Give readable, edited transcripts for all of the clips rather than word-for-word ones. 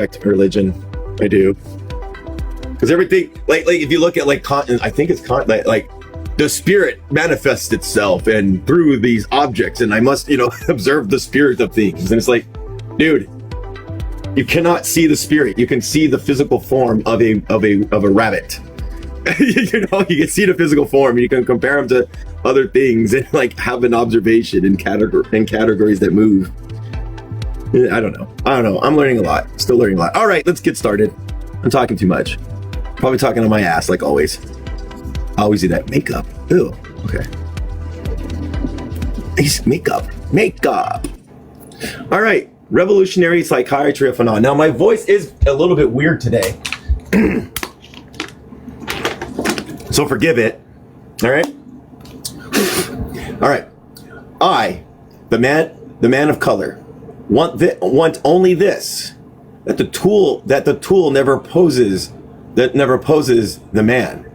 respect religion. I do. Because everything, like if you look at like Kant, I think it's Kant, like the spirit manifests itself and through these objects, and I must, observe the spirit of things. And it's like, dude, you cannot see the spirit. You can see the physical form of a rabbit. You can see the physical form. You can compare them to other things and like have an observation in categories that move. I don't know. I'm learning a lot. Still learning a lot. All right, let's get started. I'm talking too much. Probably talking on my ass like always. I always do that. Makeup. Ew. Okay. Makeup. All right. Revolutionary psychiatry of Fanon. Now my voice is a little bit weird today. So forgive it. All right. All right. I, the man of color, want only this, that the tool never poses the man,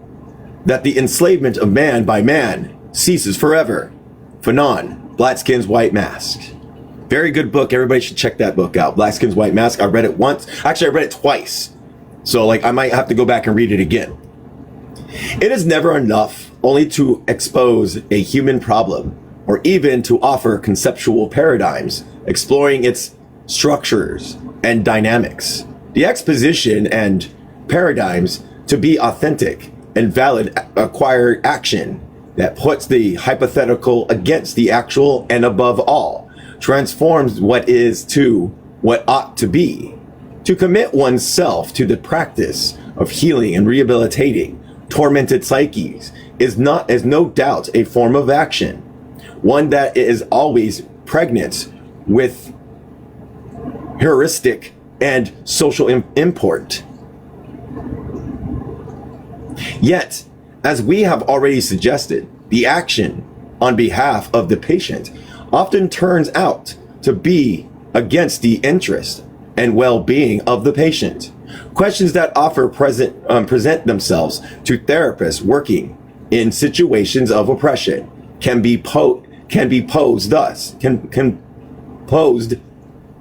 that the enslavement of man by man ceases forever. Fanon, Black Skin's White Mask. Very good book. Everybody should check that book out. Black Skin's White Mask. I read it once. Actually, I read it twice. So like I might have to go back and read it again. It is never enough only to expose a human problem or even to offer conceptual paradigms, exploring its structures and dynamics. The exposition and paradigms to be authentic and valid acquired action that puts the hypothetical against the actual and above all transforms what is to what ought to be. To commit oneself to the practice of healing and rehabilitating tormented psyches is no doubt a form of action, one that is always pregnant with heuristic and social import. Yet, as we have already suggested, the action on behalf of the patient often turns out to be against the interest and well-being of the patient. Questions that present themselves to therapists working in situations of oppression can be posed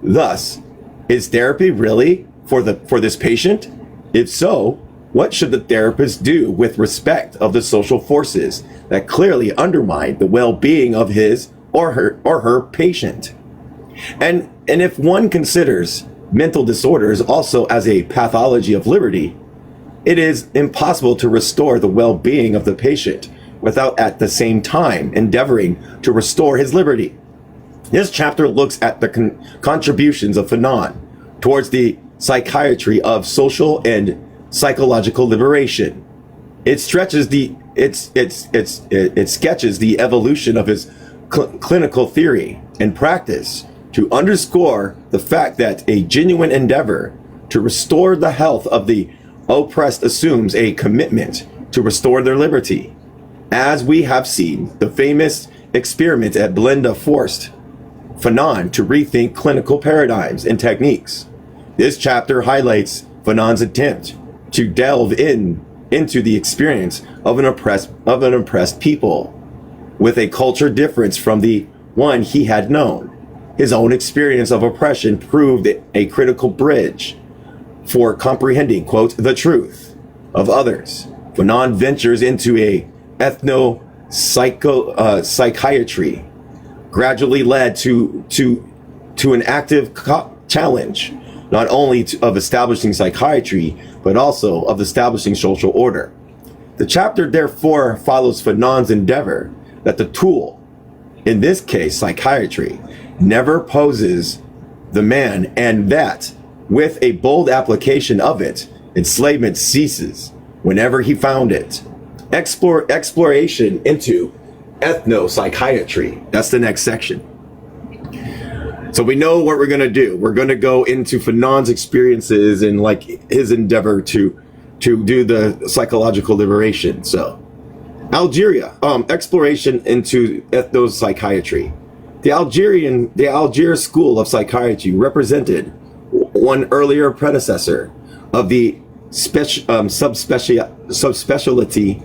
thus. Is therapy really for this patient? If so, what should the therapist do with respect of the social forces that clearly undermine the well-being of his or her patient? And if one considers mental disorders also as a pathology of liberty, it is impossible to restore the well-being of the patient without at the same time endeavoring to restore his liberty. This chapter looks at the contributions of Fanon towards the psychiatry of social and psychological liberation. It sketches the evolution of his clinical theory and practice to underscore the fact that a genuine endeavor to restore the health of the oppressed assumes a commitment to restore their liberty. As we have seen, the famous experiment at Belinda forced Fanon to rethink clinical paradigms and techniques. This chapter highlights Fanon's attempt to delve into the experience of an oppressed people with a culture difference from the one he had known. His own experience of oppression proved a critical bridge for comprehending, quote, the truth of others. Fanon ventures into a psychiatry, gradually led to an active challenge, not only of establishing psychiatry, but also of establishing social order. The chapter therefore follows Fanon's endeavor that the tool, in this case psychiatry, never poses the man, and that with a bold application of it, enslavement ceases whenever he found it. Exploration into ethnopsychiatry. That's the next section. So we know what we're going to do. We're going to go into Fanon's experiences and like his endeavor to do the psychological liberation. So Algeria, exploration into ethnopsychiatry. The Algiers School of Psychiatry represented one earlier predecessor of the subspecialty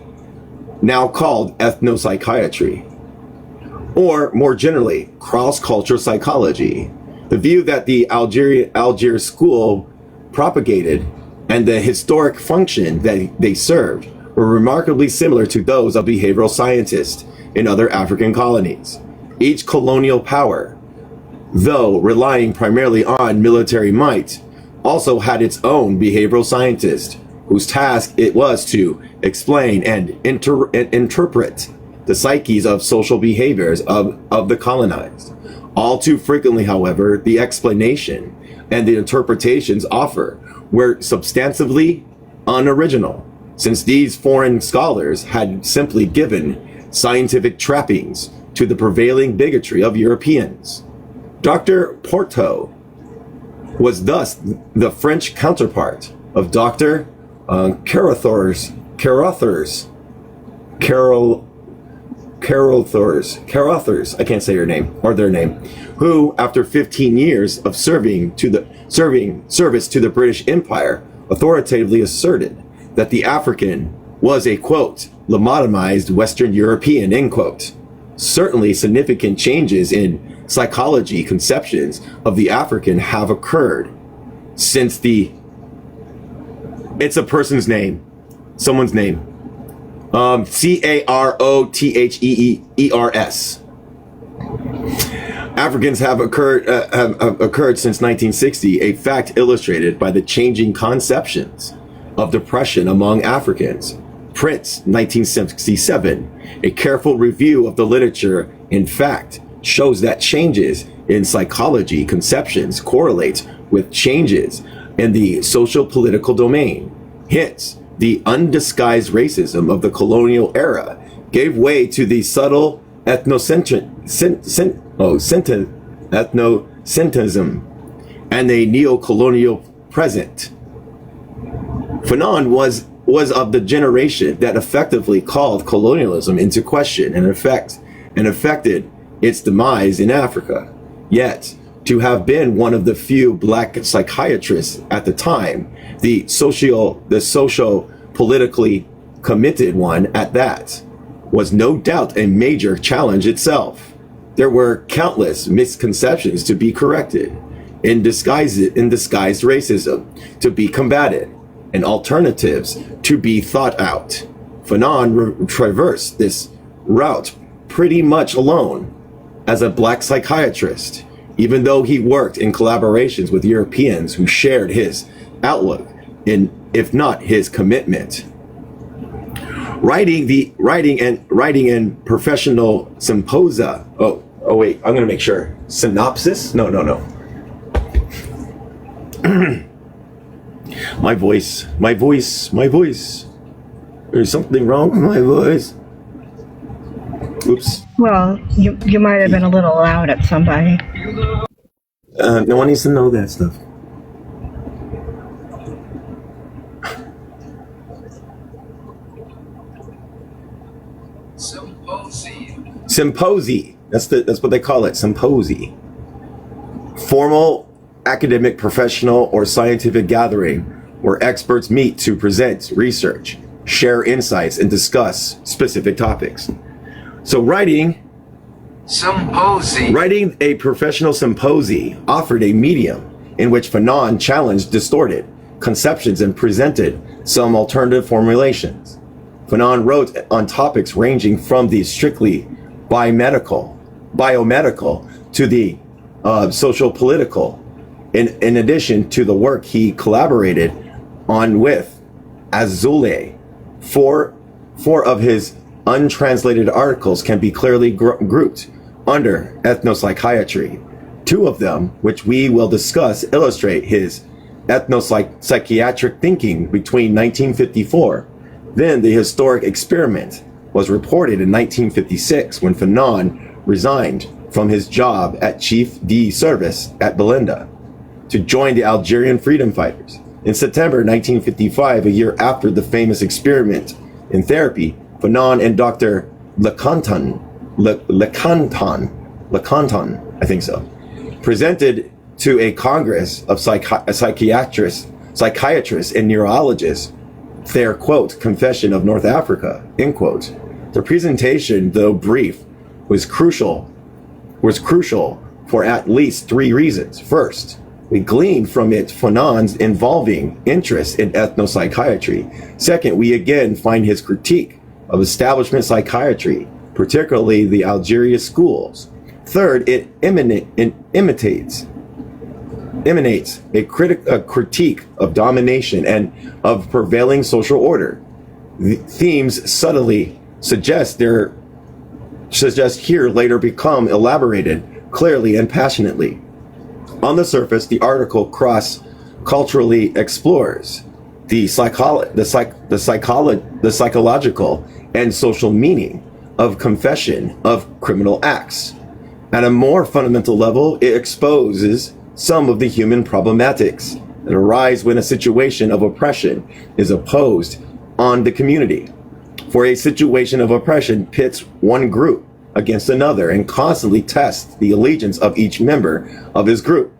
now called ethnopsychiatry, or more generally, cross-cultural psychology. The view that the Algiers School propagated and the historic function that they served were remarkably similar to those of behavioral scientists in other African colonies. Each colonial power, though relying primarily on military might, also had its own behavioral scientist, whose task it was to explain and interpret the psyches of social behaviors of the colonized. All too frequently, however, the explanation and the interpretations offered were substantively unoriginal, since these foreign scholars had simply given scientific trappings to the prevailing bigotry of Europeans. Dr. Porto was thus the French counterpart of Dr. Carothers, I can't say her name or their name, who, after 15 years of service to the British Empire, authoritatively asserted that the African was a, quote, lobotomized Western European, end quote. Certainly significant changes in psychology conceptions of the African have occurred since it's a person's name, someone's name. Carothers. Africans have occurred since 1960, a fact illustrated by the changing conceptions of depression among Africans. Prince, 1967, a careful review of the literature, in fact, shows that changes in psychology conceptions correlate with changes in the social political domain. Hence, the undisguised racism of the colonial era gave way to the subtle ethnocentrism and a neo-colonial present. Fanon was of the generation that effectively called colonialism into question and affected its demise in Africa. Yet, to have been one of the few black psychiatrists at the time, the socio-politically committed one at that, was no doubt a major challenge itself. There were countless misconceptions to be corrected, in disguised racism to be combated, and alternatives to be thought out. Fanon traversed this route pretty much alone as a black psychiatrist, even though he worked in collaborations with Europeans who shared his outlook, if not his commitment. Writing in professional symposia. Oh wait, I'm gonna make sure. Synopsis? No. My voice. There's something wrong with my voice. Oops. Well, you might have been a little loud at somebody. No one needs to know that stuff. Symposia. That's what they call it. Symposia. Formal academic, professional, or scientific gathering where experts meet to present research, share insights, and discuss specific topics. So writing a professional symposia offered a medium in which Fanon challenged distorted conceptions and presented some alternative formulations. Fanon wrote on topics ranging from the strictly biomedical to the social-political. In addition to the work he collaborated on with Azoulay, four of his untranslated articles can be clearly grouped under ethnopsychiatry. Two of them, which we will discuss, illustrate his ethnopsychiatric thinking between 1954. Then the historic experiment was reported in 1956 when Fanon resigned from his job at Chief de Service at Belinda to join the Algerian freedom fighters. In September 1955, a year after the famous experiment in therapy, Fanon and Dr. Lecanton, I think so, presented to a congress of psychiatrists and neurologists their, quote, Confession of North Africa, end quote. The presentation, though brief, was crucial for at least three reasons. First, we glean from it Fanon's involving interest in ethnopsychiatry. Second, we again find his critique of establishment psychiatry, particularly the Algeria schools. Third, it emanates a critique of domination and of prevailing social order. The themes subtly suggest here later become elaborated clearly and passionately. On the surface, the article cross-culturally explores the psychological and social meaning of confession of criminal acts. At a more fundamental level, it exposes some of the human problematics that arise when a situation of oppression is imposed on the community. For a situation of oppression pits one group against another and constantly tests the allegiance of each member of his group.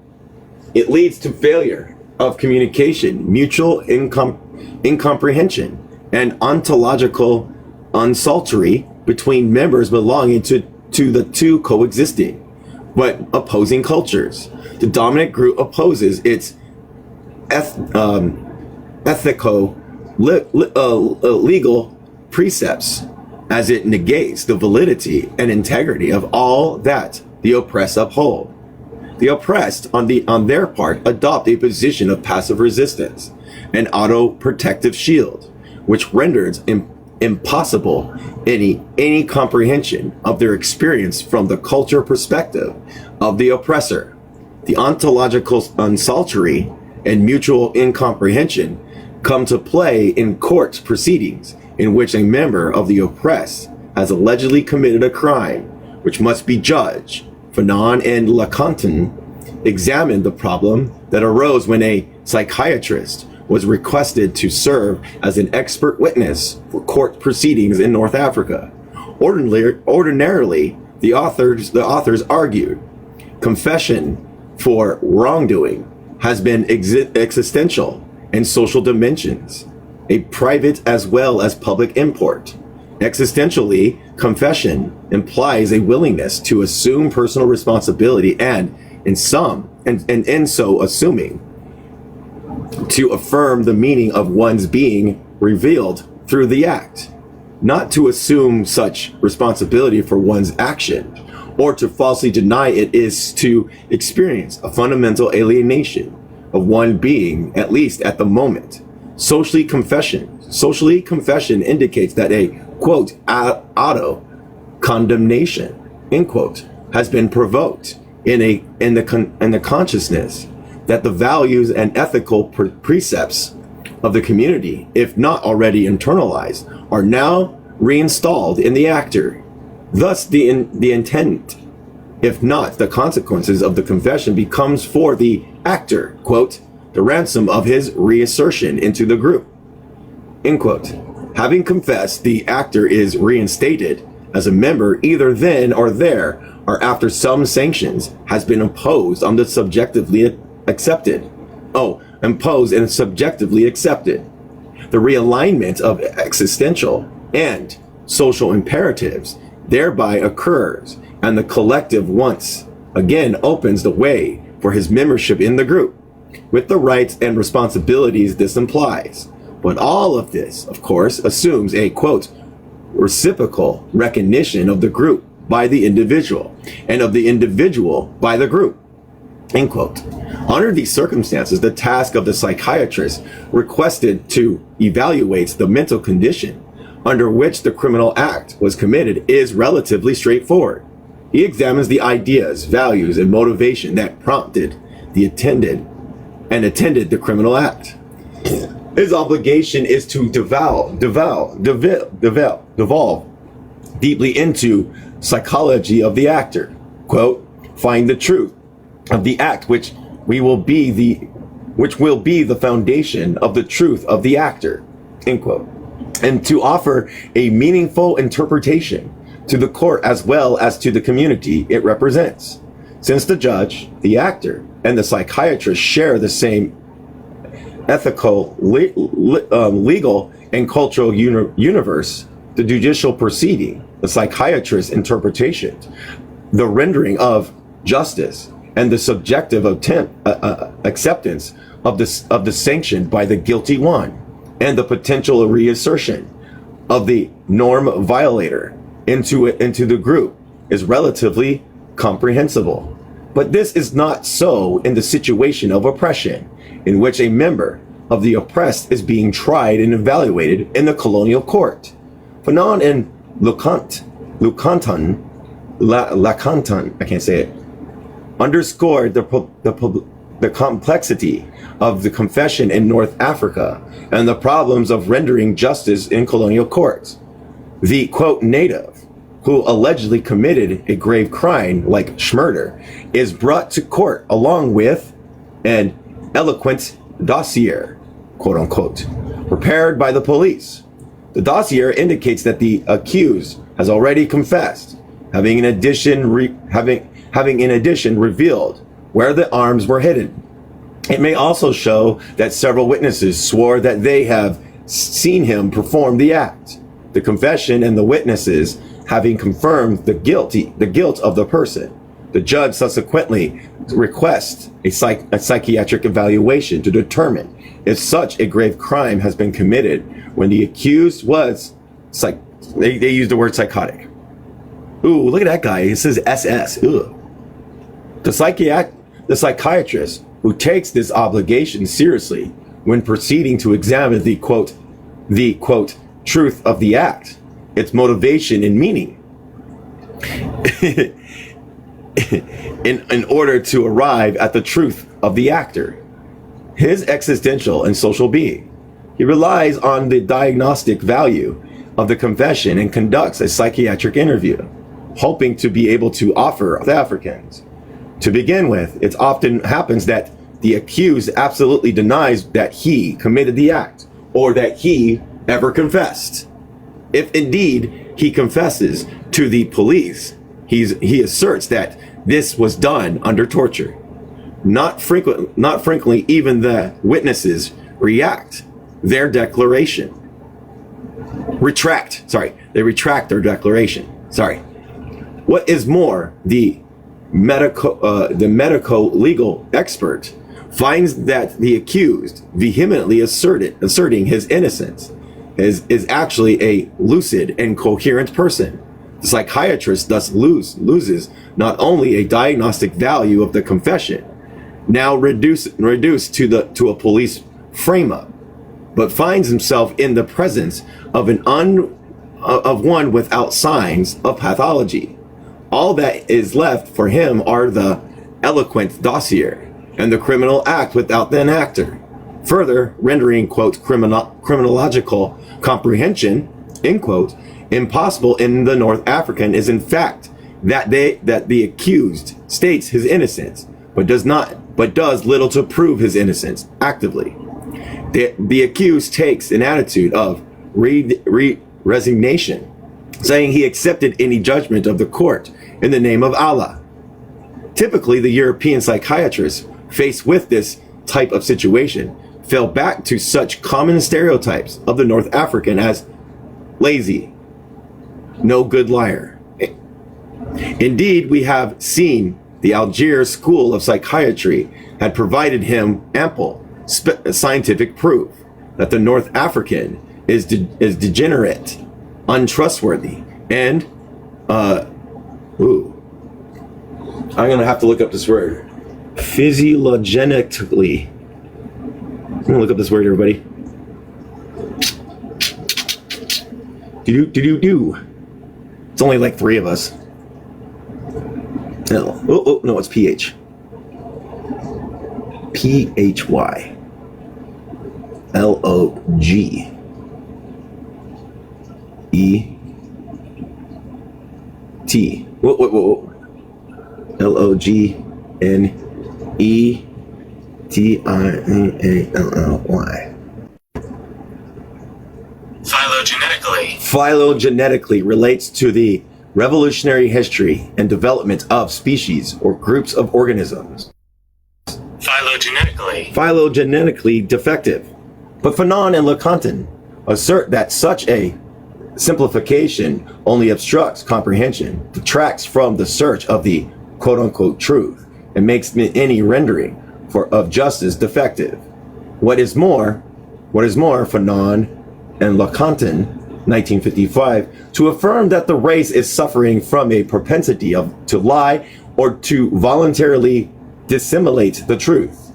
It leads to failure of communication, mutual incomprehension, and ontological unsaltery between members belonging to the two coexisting but opposing cultures. The dominant group opposes its legal precepts as it negates the validity and integrity of all that the oppressed uphold. The oppressed, on their part, adopt a position of passive resistance, an auto-protective shield, which renders impossible any comprehension of their experience from the culture perspective of the oppressor. The ontological unsaltery and mutual incomprehension come to play in court proceedings in which a member of the oppressed has allegedly committed a crime which must be judged. Fanon and Leconte examined the problem that arose when a psychiatrist was requested to serve as an expert witness for court proceedings in North Africa. Ordinarily, the authors argued, confession for wrongdoing has been existential and social dimensions, a private as well as public import. Existentially, confession implies a willingness to assume personal responsibility and, in so assuming, to affirm the meaning of one's being revealed through the act. Not to assume such responsibility for one's action or to falsely deny it is to experience a fundamental alienation of one being, at least at the moment. Socially, confession indicates that a, quote, auto condemnation, end quote, has been provoked in the consciousness that the values and ethical precepts of the community, if not already internalized, are now reinstalled in the actor. Thus, the intent, if not the consequences of the confession, becomes for the actor, quote, the ransom of his reassertion into the group, end quote. Having confessed, the actor is reinstated as a member either then or there or after some sanctions has been imposed on the subjectively accepted. Imposed and subjectively accepted. The realignment of existential and social imperatives thereby occurs, and the collective once again opens the way for his membership in the group, with the rights and responsibilities this implies. But all of this, of course, assumes a, quote, reciprocal recognition of the group by the individual, and of the individual by the group, end quote. Under these circumstances, the task of the psychiatrist requested to evaluate the mental condition under which the criminal act was committed is relatively straightforward. He examines the ideas, values, and motivation that prompted the attended the criminal act. His obligation is to devolve deeply into psychology of the actor. Quote, find the truth of the act which will be the foundation of the truth of the actor, end quote, and to offer a meaningful interpretation to the court as well as to the community it represents. Since the judge, the actor, and the psychiatrist share the same ethical, legal, and cultural universe, the judicial proceeding, the psychiatrist's interpretation, the rendering of justice, and the subjective acceptance of the sanction by the guilty one, and the potential reassertion of the norm violator into the group is relatively comprehensible. But this is not so in the situation of oppression, in which a member of the oppressed is being tried and evaluated in the colonial court. Fanon and Lacanton, I can't say it, underscored the complexity of the confession in North Africa and the problems of rendering justice in colonial courts. The, quote, native who allegedly committed a grave crime like Schmurder is brought to court along with an eloquent dossier, quote unquote, prepared by the police. The dossier indicates that the accused has already confessed, having in addition revealed where the arms were hidden. It may also show that several witnesses swore that they have seen him perform the act. The confession and the witnesses having confirmed the guilt of the person. The judge subsequently requests a psychiatric evaluation to determine if such a grave crime has been committed when the accused was they use the word psychotic. Ooh, look at that guy. It says SS. Ugh. The psychiatrist who takes this obligation seriously when proceeding to examine the quote, truth of the act, its motivation and meaning, in order to arrive at the truth of the actor, his existential and social being. He relies on the diagnostic value of the confession and conducts a psychiatric interview, hoping to be able to offer the Africans. To begin with, it often happens that the accused absolutely denies that he committed the act or that he ever confessed. If indeed he confesses to the police, he asserts that this was done under torture. Not frequently even the witnesses retract their declaration. They retract their declaration. What is more, the medico-legal expert finds that the accused, vehemently asserting his innocence, is actually a lucid and coherent person. The psychiatrist thus loses not only a diagnostic value of the confession, now reduced to a police frame-up, but finds himself in the presence of one without signs of pathology. All that is left for him are the eloquent dossier and the criminal act without the enactor, further rendering, quote, criminological comprehension, end quote, impossible in the North African is in fact that the accused states his innocence, but does little to prove his innocence actively. The accused takes an attitude of resignation, saying he accepted any judgment of the court in the name of Allah. Typically, the European psychiatrists faced with this type of situation fell back to such common stereotypes of the North African as lazy, no good liar. Indeed, we have seen the Algiers School of Psychiatry had provided him ample scientific proof that the North African is degenerate, untrustworthy, and I'm gonna have to look up this word. Physiologically. I'm gonna look up this word, everybody. Do. It's only like 3 of us. No. No, it's PH. PHY. LOG. ET. Whoa. LOGNETIALLY. Phylogenetically relates to the revolutionary history and development of species or groups of organisms. Phylogenetically defective. But Fanon and Lacanton assert that such a simplification only obstructs comprehension, detracts from the search of the quote-unquote truth, and makes any rendering of justice defective. What is more, Fanon and Leconte, 1955, to affirm that the race is suffering from a propensity to lie or to voluntarily dissimulate the truth,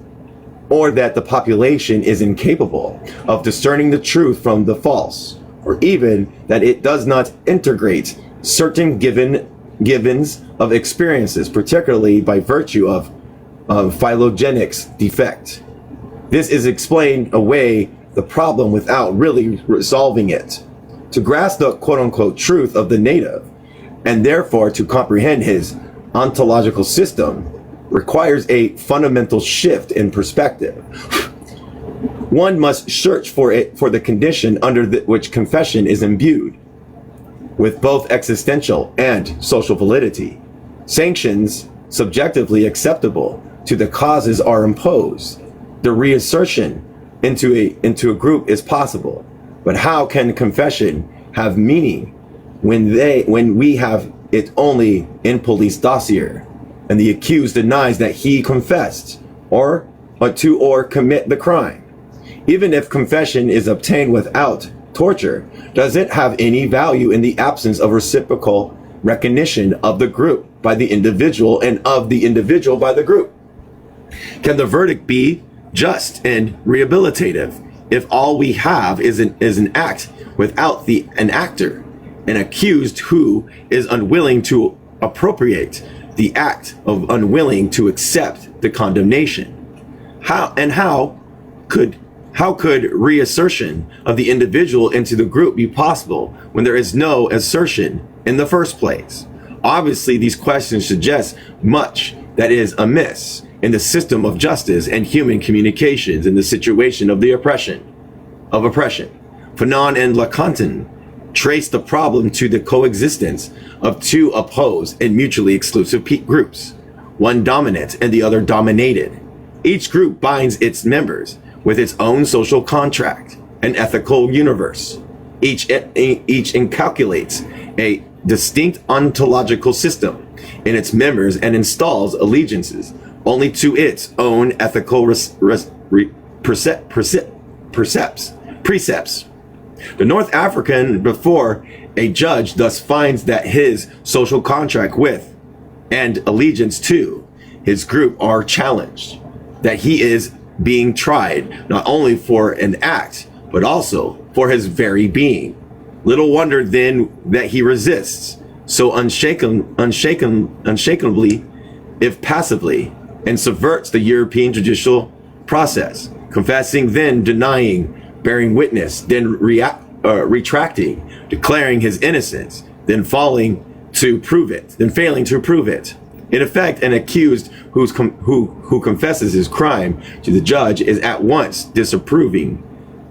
or that the population is incapable of discerning the truth from the false, or even that it does not integrate certain givens of experiences, particularly by virtue of phylogenetic defect. This is explained away the problem without really resolving it. To grasp the quote-unquote truth of the native, and therefore to comprehend his ontological system, requires a fundamental shift in perspective. One must search for the condition under which confession is imbued with both existential and social validity. Sanctions subjectively acceptable to the causes are imposed. The reassertion into a group is possible, but how can confession have meaning when we have it only in police dossier, and the accused denies that he confessed or commit the crime? Even if confession is obtained without torture, does it have any value in the absence of reciprocal recognition of the group by the individual and of the individual by the group? Can the verdict be just and rehabilitative if all we have is an act without an actor, an accused who is unwilling to appropriate the act, of unwilling to accept the condemnation? How could reassertion of the individual into the group be possible when there is no assertion in the first place? Obviously, these questions suggest much that is amiss in the system of justice and human communications in the situation of oppression. Fanon and Leconte trace the problem to the coexistence of two opposed and mutually exclusive groups, one dominant and the other dominated. Each group binds its members with its own social contract, an ethical universe. Each inculcates a distinct ontological system in its members and installs allegiances only to its own ethical precepts. The North African, before a judge, thus finds that his social contract with and allegiance to his group are challenged, that he is being tried not only for an act, but also for his very being. Little wonder then that he resists so unshakably, if passively, and subverts the European judicial process, confessing, then denying, bearing witness, then retracting, declaring his innocence, then failing to prove it. In effect, an accused who confesses his crime to the judge is at once disapproving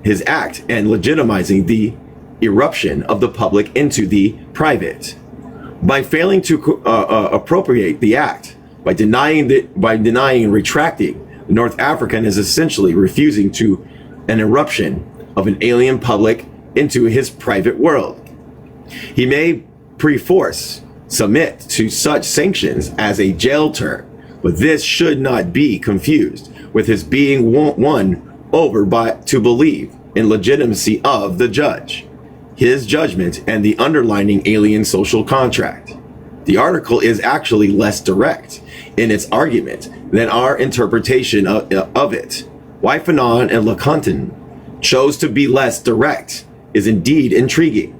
his act and legitimizing the eruption of the public into the private. By failing to appropriate the act, by denying and retracting, the North African is essentially refusing to an eruption of an alien public into his private world. He may perforce submit to such sanctions as a jail term, but this should not be confused with his being won over to believe in legitimacy of the judge, his judgment, and the underlying alien social contract. The article is actually less direct in its argument than our interpretation of it. Why Fanon and Leconte chose to be less direct is indeed intriguing.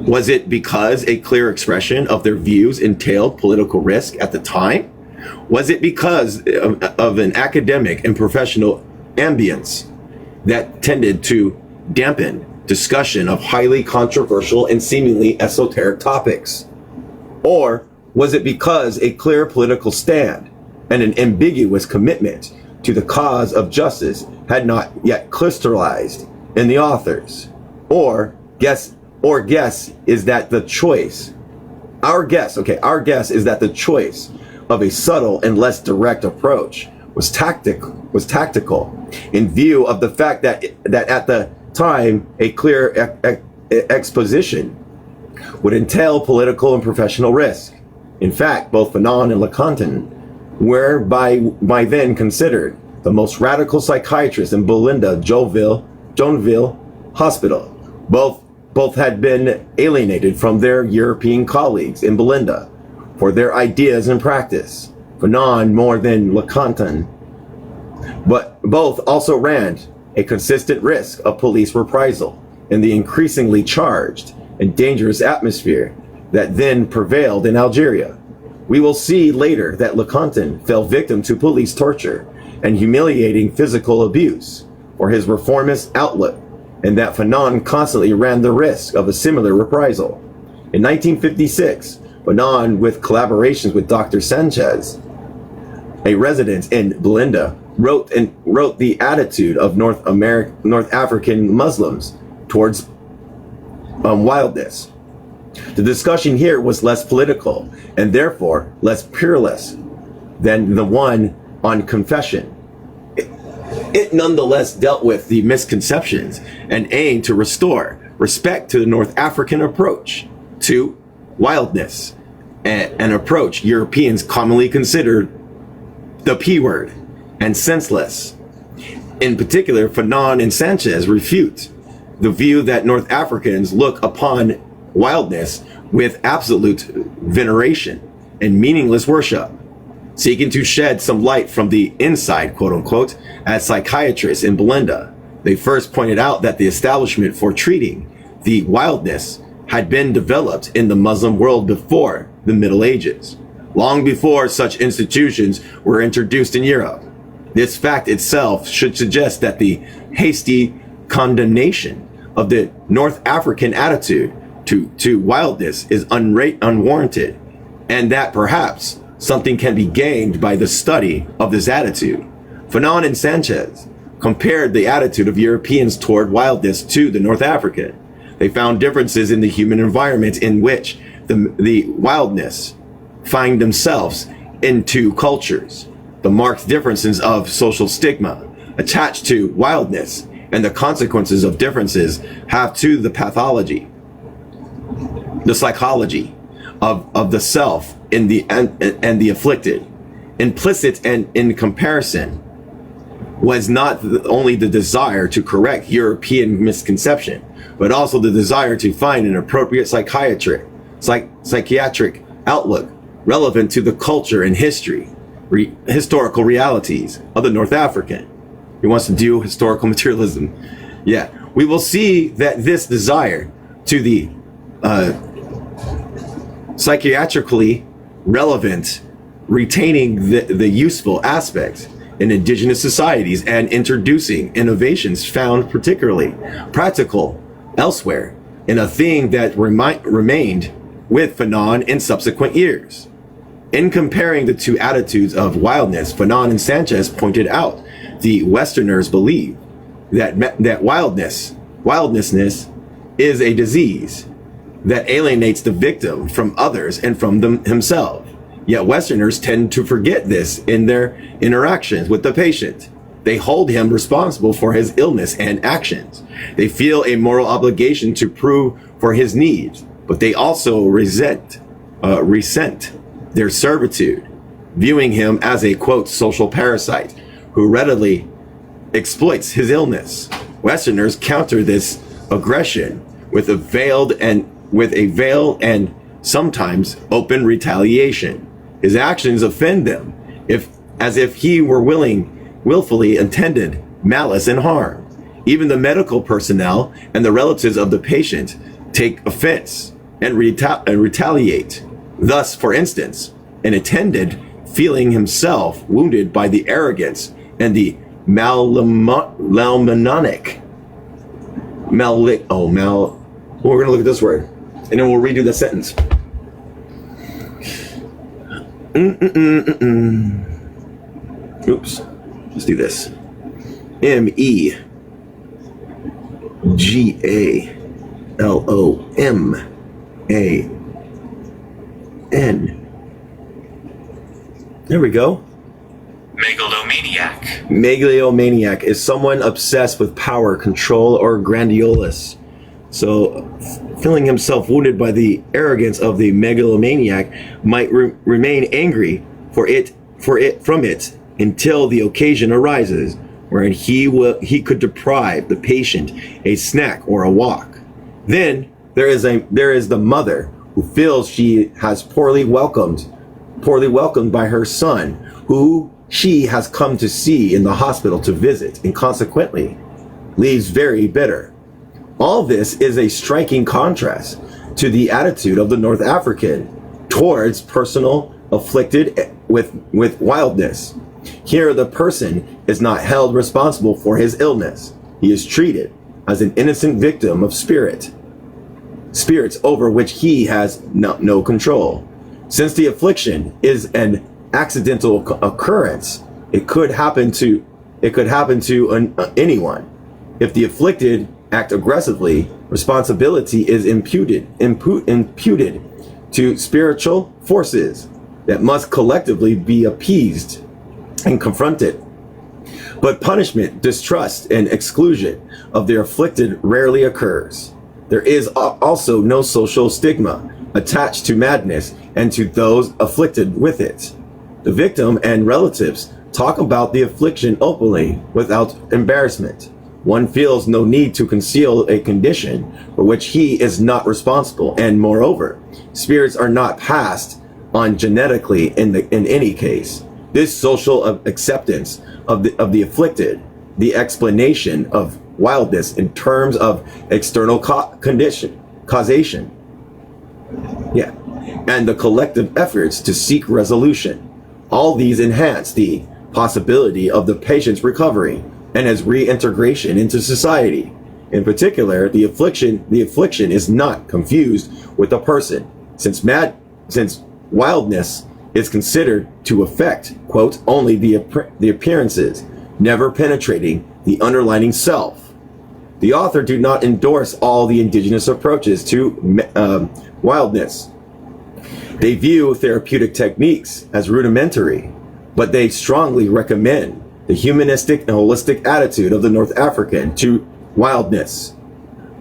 Was it because a clear expression of their views entailed political risk at the time? Was it because of an academic and professional ambience that tended to dampen discussion of highly controversial and seemingly esoteric topics? Or was it because a clear political stand and an ambiguous commitment to the cause of justice had not yet crystallized in the authors? Our guess is that the choice of a subtle and less direct approach was tactical in view of the fact that at the time a clear exposition would entail political and professional risk. In fact, both Fanon and Leconte were by then considered the most radical psychiatrists in Belinda Joinville Hospital. Both had been alienated from their European colleagues in Belinda for their ideas and practice, Fanon more than Leconten. But both also ran a consistent risk of police reprisal in the increasingly charged and dangerous atmosphere that then prevailed in Algeria. We will see later that Leconten fell victim to police torture and humiliating physical abuse for his reformist outlook, and that Fanon constantly ran the risk of a similar reprisal. In 1956, Fanon, with collaborations with Dr. Sanchez, a resident in Belinda, wrote the attitude of North African Muslims towards wildness. The discussion here was less political and therefore less peerless than the one on confession. It nonetheless dealt with the misconceptions and aimed to restore respect to the North African approach to wildness, an approach Europeans commonly considered the P word and senseless. In particular, Fanon and Sanchez refute the view that North Africans look upon wildness with absolute veneration and meaningless worship, seeking to shed some light from the inside, quote unquote, as psychiatrists in Belinda. They first pointed out that the establishment for treating the wildness had been developed in the Muslim world before the Middle Ages, long before such institutions were introduced in Europe. This fact itself should suggest that the hasty condemnation of the North African attitude to wildness is unwarranted, and that perhaps something can be gained by the study of this attitude. Fanon and Sanchez compared the attitude of Europeans toward wildness to the North African. They found differences in the human environment in which the wildness find themselves in two cultures, the marked differences of social stigma attached to wildness, and the consequences of differences have to the pathology, the psychology of the self in the and the afflicted. Implicit and in comparison was not only the desire to correct European misconception, but also the desire to find an appropriate psychiatric outlook relevant to the culture and historical realities of the North African. He wants to do historical materialism. Yeah, we will see that this desire to the psychiatrically relevant, retaining the useful aspects in indigenous societies and introducing innovations found particularly practical elsewhere, in a theme that remained with Fanon in subsequent years. In comparing the two attitudes of wildness, Fanon and Sanchez pointed out the Westerners believe that wildness is a disease that alienates the victim from others and from himself. Yet Westerners tend to forget this in their interactions with the patient. They hold him responsible for his illness and actions. They feel a moral obligation to prove for his needs, but they also resent their servitude, viewing him as a, quote, social parasite who readily exploits his illness. Westerners counter this aggression with a veiled and sometimes open retaliation. His actions offend them, as if he were willfully intended malice and harm. Even the medical personnel and the relatives of the patient take offense and retaliate. Thus, for instance, an attendant feeling himself wounded by the arrogance and the we're gonna look at this word, and then we'll redo the sentence. Oops. Let's do this. MEGALOMAN. There we go. Megalomaniac. Megalomaniac is someone obsessed with power, control, or grandiose. So, feeling himself wounded by the arrogance of the megalomaniac might remain angry for from it until the occasion arises wherein he could deprive the patient a snack or a walk. Then there is the mother who feels she has poorly welcomed by her son, who she has come to see in the hospital to visit, and consequently leaves very bitter. All this is a striking contrast to the attitude of the North African towards personal afflicted with wildness. Here the person is not held responsible for his illness. He is treated as an innocent victim of spirits over which he has no control. Since the affliction is an accidental occurrence, it could happen to anyone. If the afflicted act aggressively, responsibility is imputed to spiritual forces that must collectively be appeased and confronted. But punishment, distrust, and exclusion of the afflicted rarely occurs. There is also no social stigma attached to madness and to those afflicted with it. The victim and relatives talk about the affliction openly without embarrassment. One feels no need to conceal a condition for which he is not responsible, and moreover, spirits are not passed on genetically in any case. This social acceptance of the afflicted, the explanation of wildness in terms of external causation, and the collective efforts to seek resolution. All these enhance the possibility of the patient's recovery and his reintegration into society. In particular, the affliction is not confused with a person, since wildness is considered to affect, quote, only the appearances, never penetrating the underlying self. The author do not endorse all the indigenous approaches to wildness. They view therapeutic techniques as rudimentary, but they strongly recommend the humanistic and holistic attitude of the North African to wildness.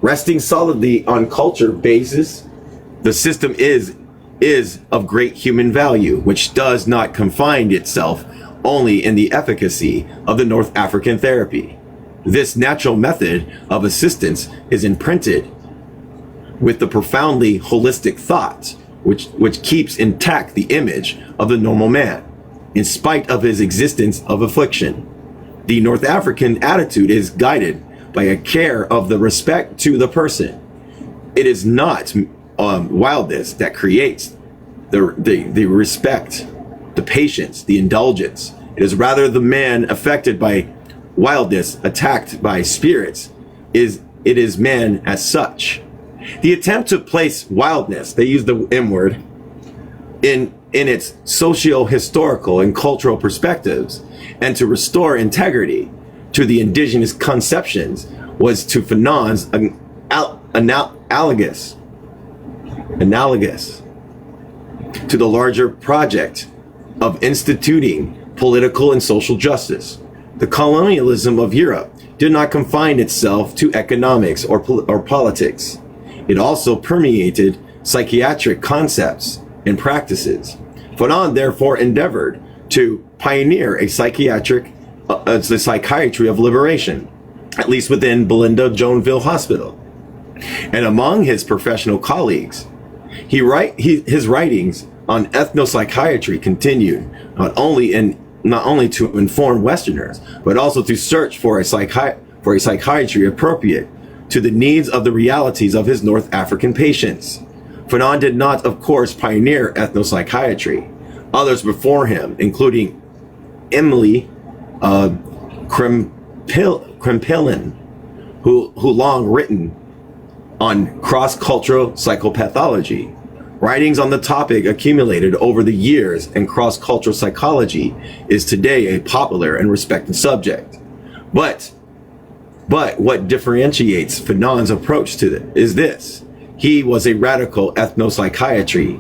Resting solidly on culture basis, the system is of great human value, which does not confine itself only in the efficacy of the North African therapy. This natural method of assistance is imprinted with the profoundly holistic thought, which keeps intact the image of the normal man, in spite of his existence of affliction. The North African attitude is guided by a care of the respect to the person. It is not wildness that creates the respect, the patience, the indulgence. It is rather the man affected by wildness, attacked by spirits. It is man as such. The attempt to place wildness, they use the M word, in its socio-historical and cultural perspectives, and to restore integrity to the indigenous conceptions was to Fanon's analogous to the larger project of instituting political and social justice. The colonialism of Europe did not confine itself to economics or politics. It also permeated psychiatric concepts and practices. Fanon therefore endeavored to pioneer the psychiatry of liberation, at least within Belinda Joinville Hospital. And among his professional colleagues, his writings on ethnopsychiatry continued not only to inform Westerners, but also to search for a psychiatry appropriate to the needs of the realities of his North African patients. Fanon did not, of course, pioneer ethnopsychiatry. Others before him, including Emily Krempelin, who long written on cross-cultural psychopathology. Writings on the topic accumulated over the years, and cross-cultural psychology is today a popular and respected subject. But what differentiates Fanon's approach to it is this. He was a radical ethnopsychiatry.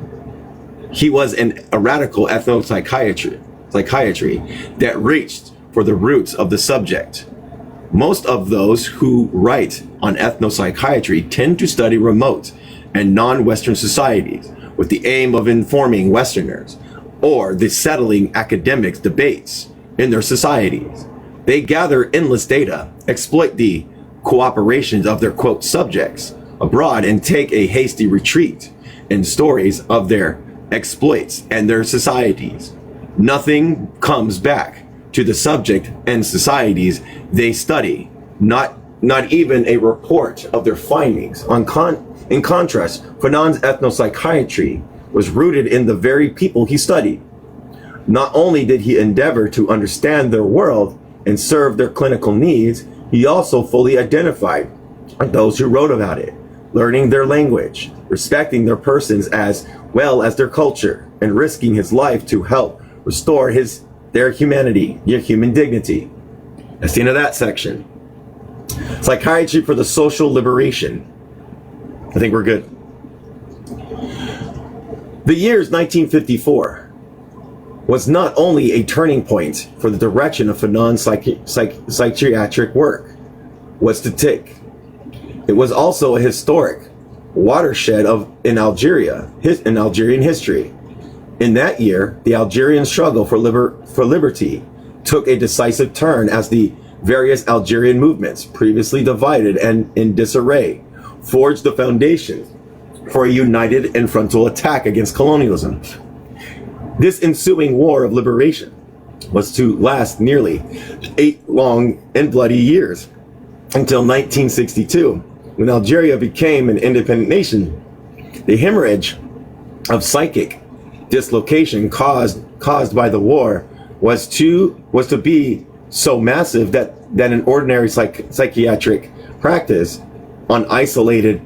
He was a radical ethnopsychiatry that reached for the roots of the subject. Most of those who write on ethnopsychiatry tend to study remote and non-Western societies with the aim of informing Westerners or the settling academic debates in their societies. They gather endless data, exploit the cooperations of their quote subjects abroad, and take a hasty retreat in stories of their exploits and their societies. Nothing comes back to the subject and societies they study, not even a report of their findings. In contrast, Fanon's ethnopsychiatry was rooted in the very people he studied. Not only did he endeavor to understand their world and serve their clinical needs, he also fully identified with those who wrote about it, learning their language, respecting their persons as well as their culture, and risking his life to help restore their humanity, their human dignity. That's the end of that section. Psychiatry for the social liberation. I think we're good. The year's 1954 was not only a turning point for the direction of Fanon's psychiatric work was to take. It was also a historic watershed in Algeria, in Algerian history. In that year, the Algerian struggle for liberty took a decisive turn as the various Algerian movements, previously divided and in disarray, forged the foundation for a united and frontal attack against colonialism. This ensuing war of liberation was to last nearly 8 long and bloody years, until 1962, when Algeria became an independent nation. The hemorrhage of psychic dislocation caused by the war was to be so massive that an ordinary psychiatric practice on isolated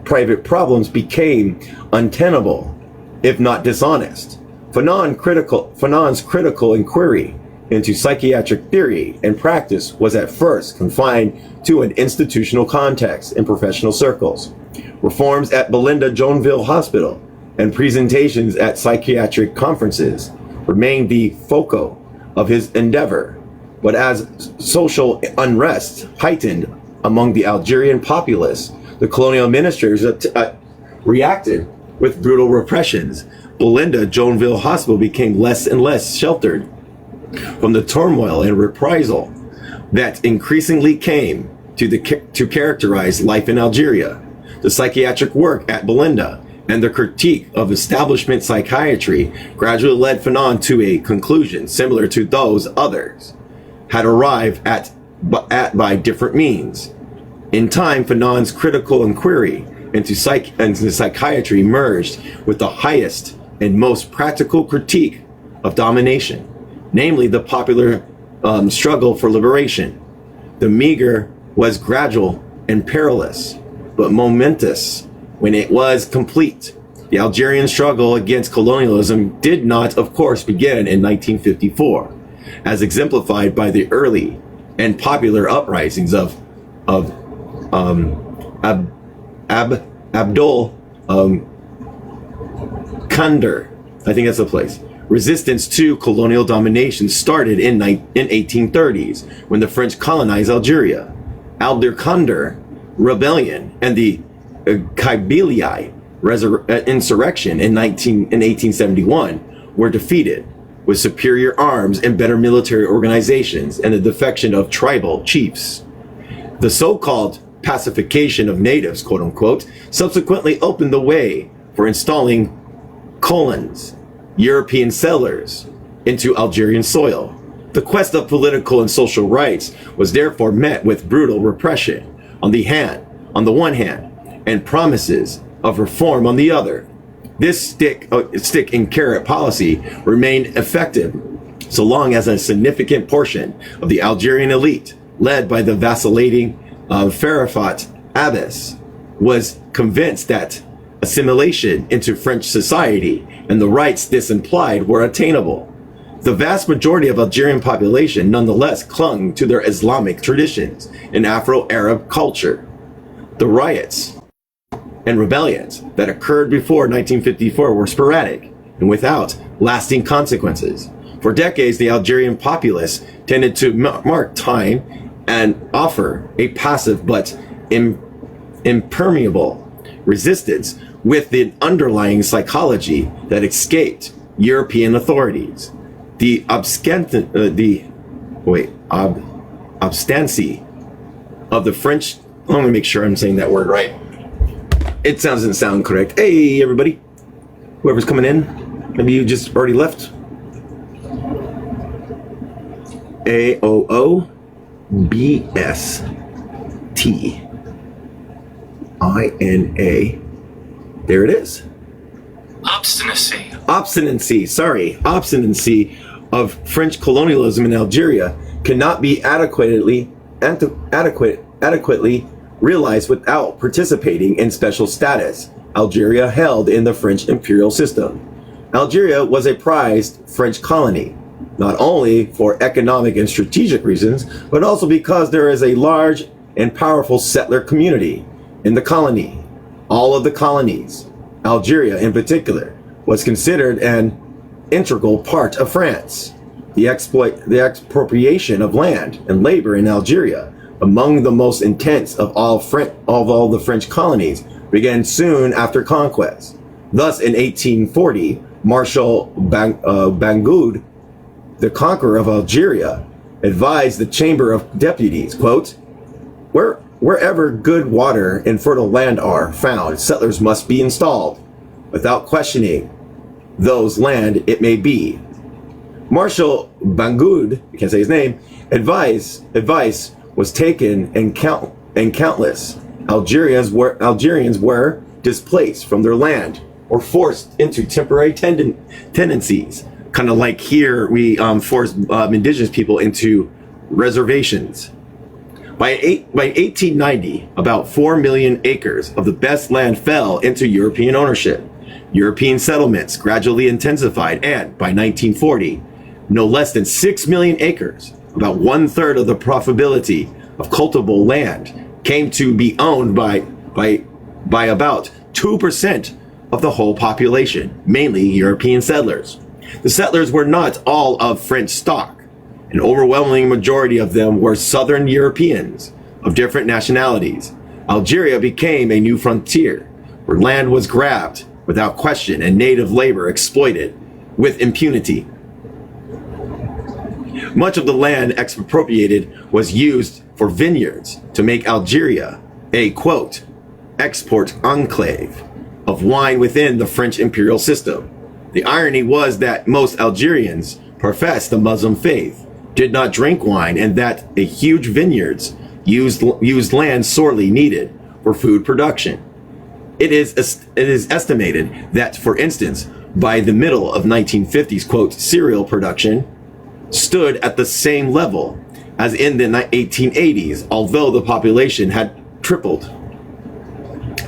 private problems became untenable, if not dishonest. Fanon's critical inquiry into psychiatric theory and practice was at first confined to an institutional context in professional circles. Reforms at Belinda Joinville Hospital and presentations at psychiatric conferences remained the focal of his endeavor. But as social unrest heightened among the Algerian populace, the colonial ministers reacted with brutal repressions. Belinda Joinville Hospital became less and less sheltered from the turmoil and reprisal that increasingly came to characterize life in Algeria. The psychiatric work at Belinda and the critique of establishment psychiatry gradually led Fanon to a conclusion similar to those others had arrived at by different means. In time, Fanon's critical inquiry into psychiatry merged with the highest and most practical critique of domination, namely the popular struggle for liberation. The meager was gradual and perilous, but momentous when it was complete. The Algerian struggle against colonialism did not, of course, begin in 1954, as exemplified by the early and popular uprisings of Abdul Kandar, I think that's the place. Resistance to colonial domination started in 1830s when the French colonized Algeria. Abdul Kandar rebellion and the Kabylie insurrection in 1871 were defeated with superior arms and better military organizations and the defection of tribal chiefs. The so-called pacification of natives, quote unquote, subsequently opened the way for installing colons, European settlers, into Algerian soil. The quest of political and social rights was therefore met with brutal repression on the one hand, and promises of reform on the other. This stick and carrot policy remained effective so long as a significant portion of the Algerian elite, led by the vacillating Farafat Abbas, was convinced that assimilation into French society and the rights this implied were attainable. The vast majority of Algerian population nonetheless clung to their Islamic traditions and Afro-Arab culture. The riots and rebellions that occurred before 1954 were sporadic and without lasting consequences. For decades, the Algerian populace tended to mark time and offer a passive but impermeable resistance with the underlying psychology that escaped European authorities. The obstancy of the French. Let me make sure I'm saying that word right. It doesn't sound correct. Hey, everybody. Whoever's coming in, maybe you just already left. AOOBSTINA. There it is. Obstinacy of French colonialism in Algeria cannot be adequately realized without participating in special status Algeria held in the French imperial system. Algeria was a prized French colony, not only for economic and strategic reasons, but also because there is a large and powerful settler community in the colony. All of the colonies, Algeria in particular, was considered an integral part of France. The expropriation of land and labor in Algeria, among the most intense of all the French colonies, began soon after conquest. Thus, in 1840, Marshal Bangoud, the conqueror of Algeria, advised the Chamber of Deputies, quote, wherever good water and fertile land are found, settlers must be installed, without questioning those land it may be. Marshal Bangoud, you can't say his name, advice was taken, and countless Algerians were displaced from their land or forced into temporary tenancies. Kind of like here, we forced indigenous people into reservations. By 1890, about 4 million acres of the best land fell into European ownership. European settlements gradually intensified, and by 1940, no less than 6 million acres, about 1/3 of the profitability of cultivable land, came to be owned by about 2% of the whole population, mainly European settlers. The settlers were not all of French stock. An overwhelming majority of them were Southern Europeans of different nationalities. Algeria became a new frontier where land was grabbed without question and native labor exploited with impunity. Much of the land expropriated was used for vineyards to make Algeria a, quote, export enclave of wine within the French imperial system. The irony was that most Algerians professed the Muslim faith, did not drink wine, and that a huge vineyards used land sorely needed for food production. It is estimated that, for instance, by the middle of 1950s, quote, cereal production stood at the same level as in the 1880s, although the population had tripled.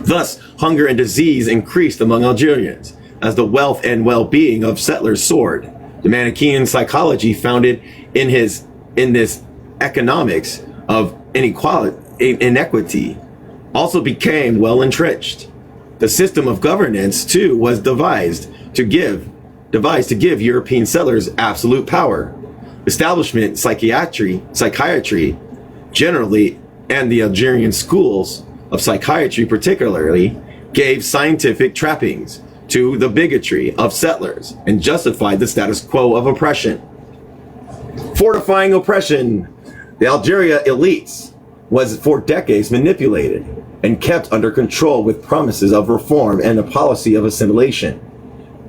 Thus, hunger and disease increased among Algerians as the wealth and well-being of settlers soared. The Manichaean psychology founded in this economics of inequity also became well entrenched. The system of governance too was devised to give European settlers absolute power. Establishment psychiatry generally, and the Algerian schools of psychiatry particularly, gave scientific trappings to the bigotry of settlers and justified the status quo of oppression. Fortifying oppression, the Algeria elites was for decades manipulated and kept under control with promises of reform and a policy of assimilation.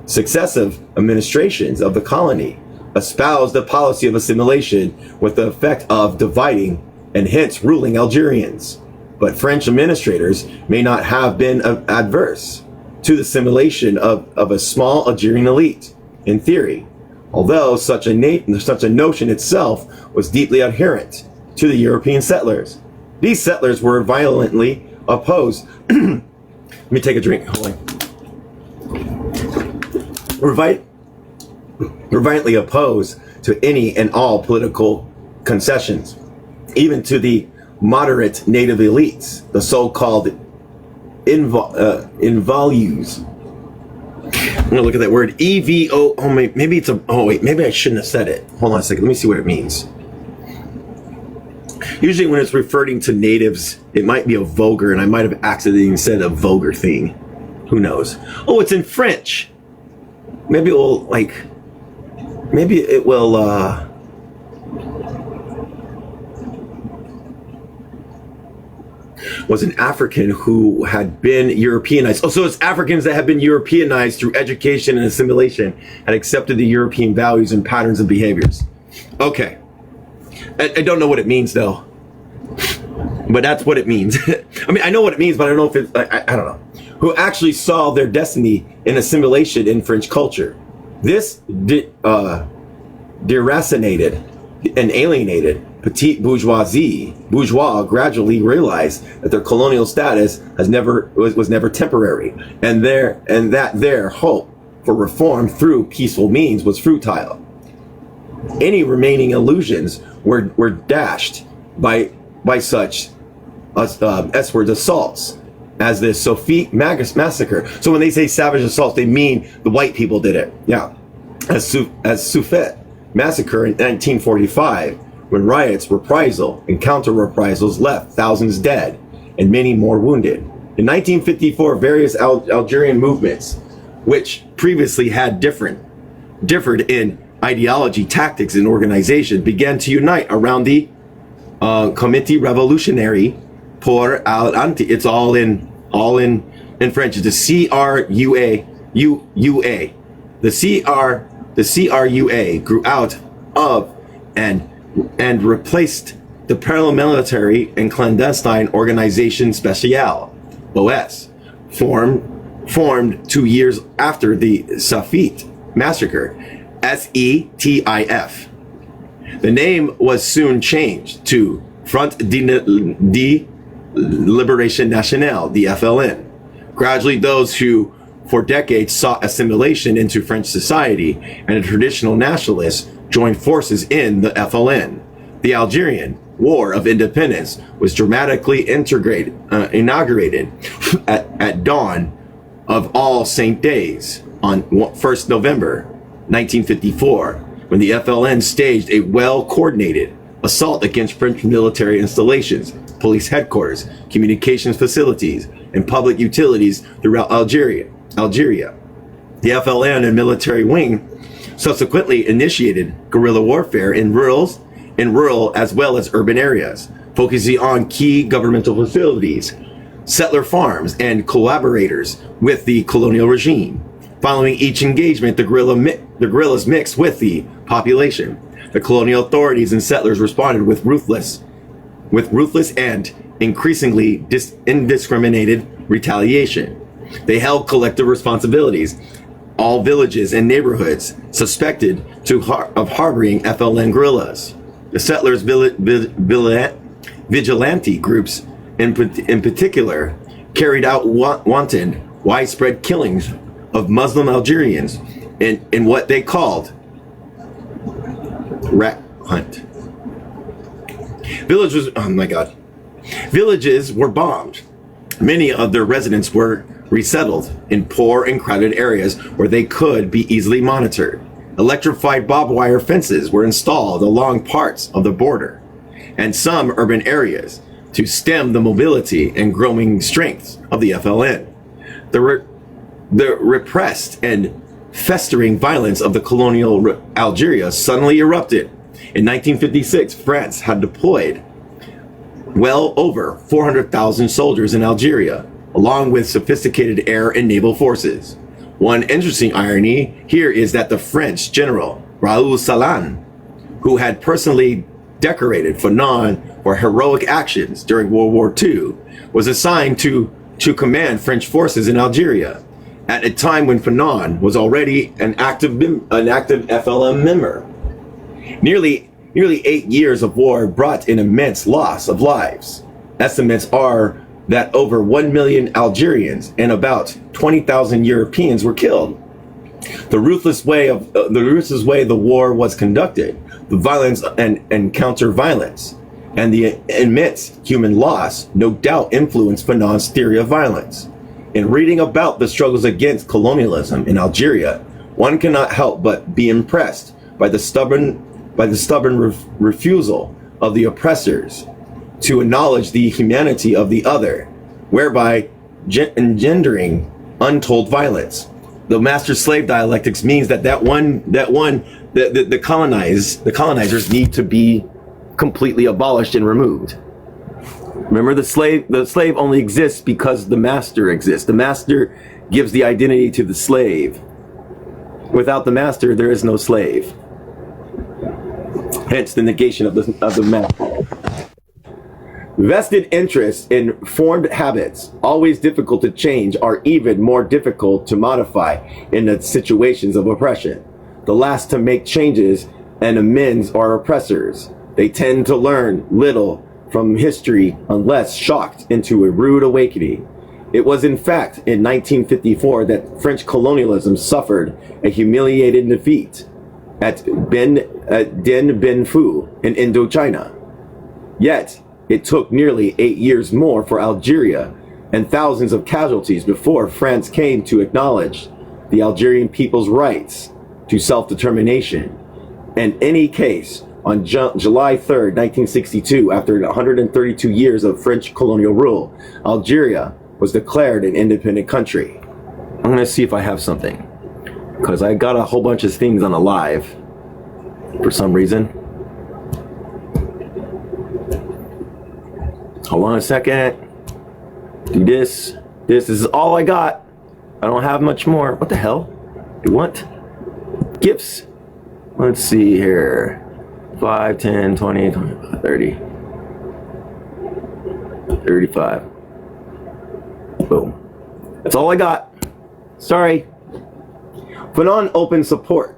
Successive administrations of the colony espoused the policy of assimilation with the effect of dividing and hence ruling Algerians. But French administrators may not have been adverse to the assimilation of a small Algerian elite, in theory, although such a notion itself was deeply adherent to the European settlers. These settlers were violently opposed. Let me take a drink. Hold on. Were violently opposed to any and all political concessions, even to the moderate native elites, the so-called invalues. I'm gonna look at that word EVO. Oh, maybe it's a. Oh wait, maybe I shouldn't have said it. Hold on a second. Let me see what it means. Usually, when it's referring to natives, it might be a vulgar, and I might have accidentally said a vulgar thing. Who knows? Oh, it's in French. maybe it will was an African who had been Europeanized. Oh, so it's Africans that have been Europeanized through education and assimilation and accepted the European values and patterns and behaviors. Okay. I don't know what it means though, but that's what it means. I mean, I know what it means, but I don't know if it's, I don't know. Who actually saw their destiny in assimilation in French culture. This deracinated and alienated petite bourgeois gradually realized that their colonial status was never temporary, and that their hope for reform through peaceful means was futile. Any remaining illusions were dashed by such S-word assaults as the Sophie massacre. So when they say savage assaults, they mean the white people did it. Yeah, as Soufet massacre in 1945, when riots, reprisal, and counter-reprisals left thousands dead and many more wounded. In 1954, various Algerian movements, which previously had differed in ideology, tactics, and organization, began to unite around the Comité Révolutionnaire pour l'Anti. It's all in French. It's the CRUA. The CRUA grew out of and replaced the paramilitary and clandestine Organisation Spéciale, OS, formed 2 years after the Safit massacre, SETIF. The name was soon changed to Front de Liberation Nationale, the FLN. Gradually, those who for decades sought assimilation into French society and the traditional nationalists joined forces in the FLN. The Algerian War of Independence was dramatically inaugurated at dawn of All Saint Days on 1st November 1954, when the FLN staged a well-coordinated assault against French military installations, police headquarters, communications facilities, and public utilities throughout Algeria. The FLN and military wing subsequently initiated guerrilla warfare in rural as well as urban areas, focusing on key governmental facilities, settler farms, and collaborators with the colonial regime. Following each engagement, the guerrillas mixed with the population. The colonial authorities and settlers responded with ruthless and increasingly indiscriminated retaliation. They held collective responsibilities. All villages and neighborhoods suspected of harboring FLN guerrillas. The settlers' vigilante groups, in particular, carried out wanton, widespread killings of Muslim Algerians in what they called rat hunt. Villages were bombed. Many of their residents were resettled in poor and crowded areas where they could be easily monitored. Electrified barbed wire fences were installed along parts of the border and some urban areas to stem the mobility and growing strength of the FLN. The repressed and festering violence of the colonial Algeria suddenly erupted. In 1956, France had deployed well over 400,000 soldiers in Algeria, along with sophisticated air and naval forces. One interesting irony here is that the French general Raoul Salan, who had personally decorated Fanon for heroic actions during World War II, was assigned to command French forces in Algeria at a time when Fanon was already an active FLN member. Nearly 8 years of war brought an immense loss of lives. Estimates are that over 1 million Algerians and about 20,000 Europeans were killed. The ruthless way the war was conducted, the violence and counter-violence, and the immense human loss no doubt influenced Fanon's theory of violence. In reading about the struggles against colonialism in Algeria, one cannot help but be impressed by the stubborn refusal of the oppressors to acknowledge the humanity of the other, whereby engendering untold violence. The master slave dialectics means that the colonizers need to be completely abolished and removed. Remember, the slave only exists because the master exists. The master gives the identity to the slave. Without the master, there is no slave. Hence the negation of the master. Vested interests in formed habits, always difficult to change, are even more difficult to modify in the situations of oppression. The last to make changes and amends are oppressors. They tend to learn little from history unless shocked into a rude awakening. It was in fact in 1954 that French colonialism suffered a humiliating defeat at Dien Bien Phu in Indochina. Yet, it took nearly 8 years more for Algeria and thousands of casualties before France came to acknowledge the Algerian people's rights to self-determination. In any case, on July 3rd, 1962, after 132 years of French colonial rule, Algeria was declared an independent country. I'm going to see if I have something, because I got a whole bunch of things on a live for some reason. Hold on a second. Do this. This is all I got. I don't have much more. What the hell? Do what? Gifts. Let's see here. 5, 10, 20, 25, 30. 35. Boom. That's all I got. Sorry. Fanon's open support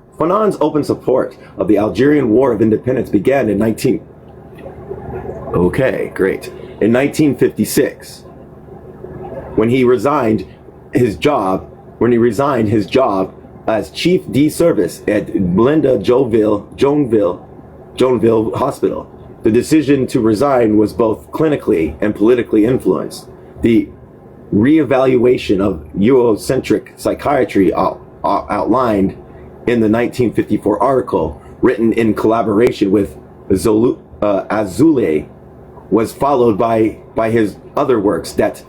of the Algerian War of Independence began in 1956, when he resigned his job as chief de service at Blenda Joinville Hospital. The decision to resign was both clinically and politically influenced. The reevaluation of Eurocentric psychiatry outlined in the 1954 article, written in collaboration with Azoulay, was followed by his other works that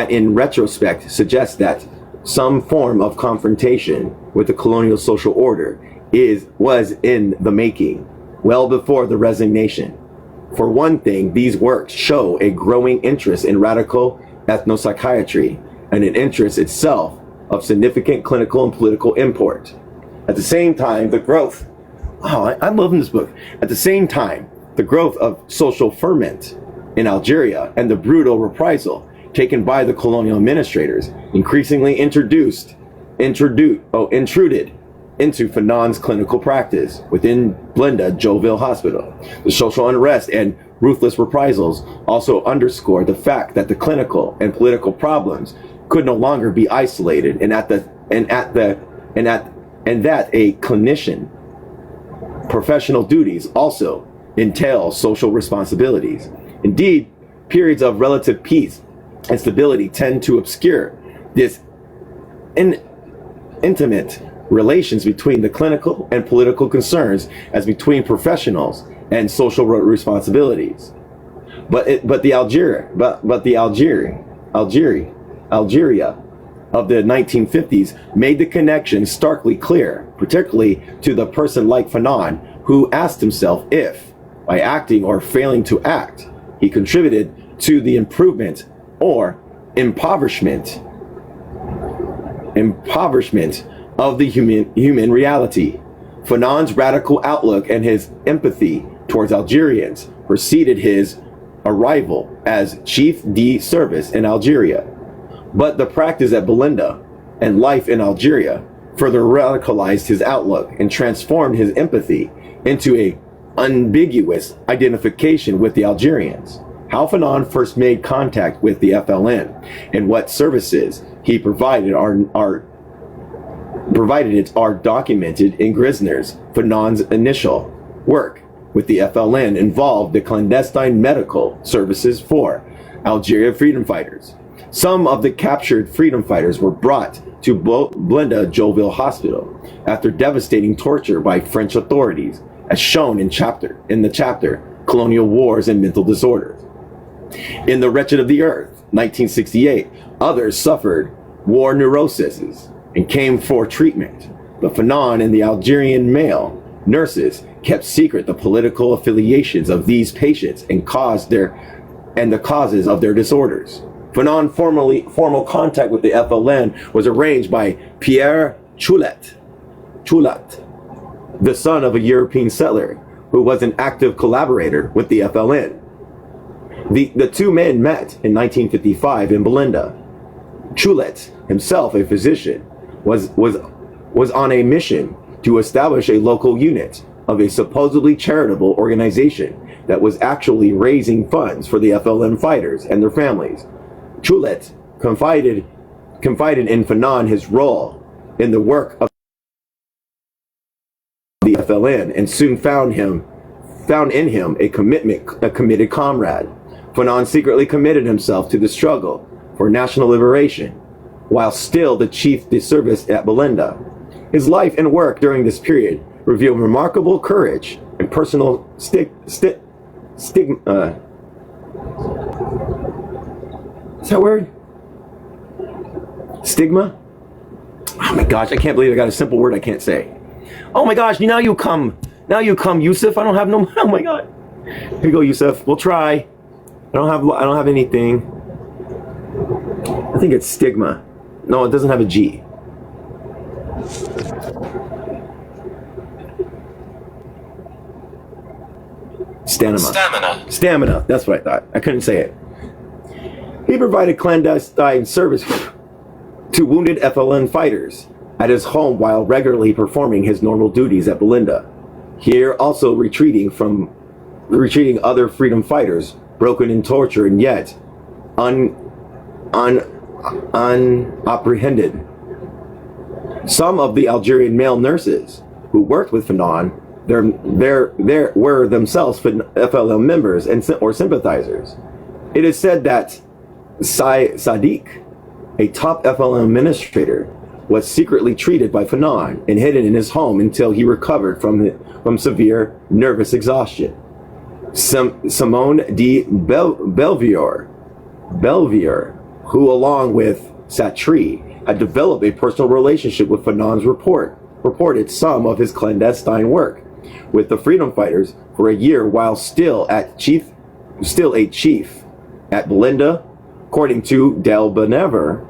in retrospect suggest that some form of confrontation with the colonial social order was in the making well before the resignation. For one thing, these works show a growing interest in radical ethnopsychiatry and an interest itself of significant clinical and political import. At the same time, I'm loving this book. At the same time, the growth of social ferment in Algeria and the brutal reprisal taken by the colonial administrators increasingly intruded into Fanon's clinical practice within Blenda Joinville Hospital. The social unrest and ruthless reprisals also underscored the fact that the clinical and political problems could no longer be isolated, and that a clinician professional duties also entail social responsibilities. Indeed, periods of relative peace and stability tend to obscure this intimate relations between the clinical and political concerns as between professionals and social responsibilities. But the Algeria of the 1950s made the connection starkly clear, particularly to the person like Fanon, who asked himself if, by acting or failing to act, he contributed to the improvement or impoverishment of the human reality. Fanon's radical outlook and his empathy towards Algerians preceded his arrival as chief de service in Algeria. But the practice at Blenda and life in Algeria further radicalized his outlook and transformed his empathy into a ambiguous identification with the Algerians. How Fanon first made contact with the FLN and what services he provided are documented in Grisner's. Fanon's initial work with the FLN involved the clandestine medical services for Algeria freedom fighters. Some of the captured freedom fighters were brought to Blenda Joinville Hospital after devastating torture by French authorities, as shown in the chapter Colonial Wars and Mental Disorders. In The Wretched of the Earth, 1968, others suffered war neuroses and came for treatment. But Fanon and the Algerian male nurses kept secret the political affiliations of these patients and the causes of their disorders. Fanon formal contact with the FLN was arranged by Pierre Choulat, the son of a European settler who was an active collaborator with the FLN. The two men met in 1955 in Belinda. Choulet, himself a physician, was on a mission to establish a local unit of a supposedly charitable organization that was actually raising funds for the FLN fighters and their families. Choulet confided in Fanon his role in the work of the FLN and soon found in him a committed comrade. Fanon secretly committed himself to the struggle for national liberation while still the chief de service at Belinda. His life and work during this period reveal remarkable courage and personal stigma. Is that word? Stigma? Oh my gosh, I can't believe I got a simple word I can't say. Oh my gosh, now you come, Yusuf. I don't have no, oh my God. Here you go, Yusuf. We'll try. I don't have anything. I think it's stigma. No, it doesn't have a G. Stamina. That's what I thought. I couldn't say it. He provided clandestine service to wounded FLN fighters at his home while regularly performing his normal duties at Belinda. Here also retreating other freedom fighters broken in torture and yet unapprehended. Some of the Algerian male nurses who worked with Fanon there were themselves FLN members or sympathizers. It is said that Sadiq, a top FLN administrator, was secretly treated by Fanon and hidden in his home until he recovered from severe nervous exhaustion. Simone de Belvier, who along with Satri had developed a personal relationship with Fanon's reported some of his clandestine work with the freedom fighters for a year while still a chief at Belinda. According to Del Benever,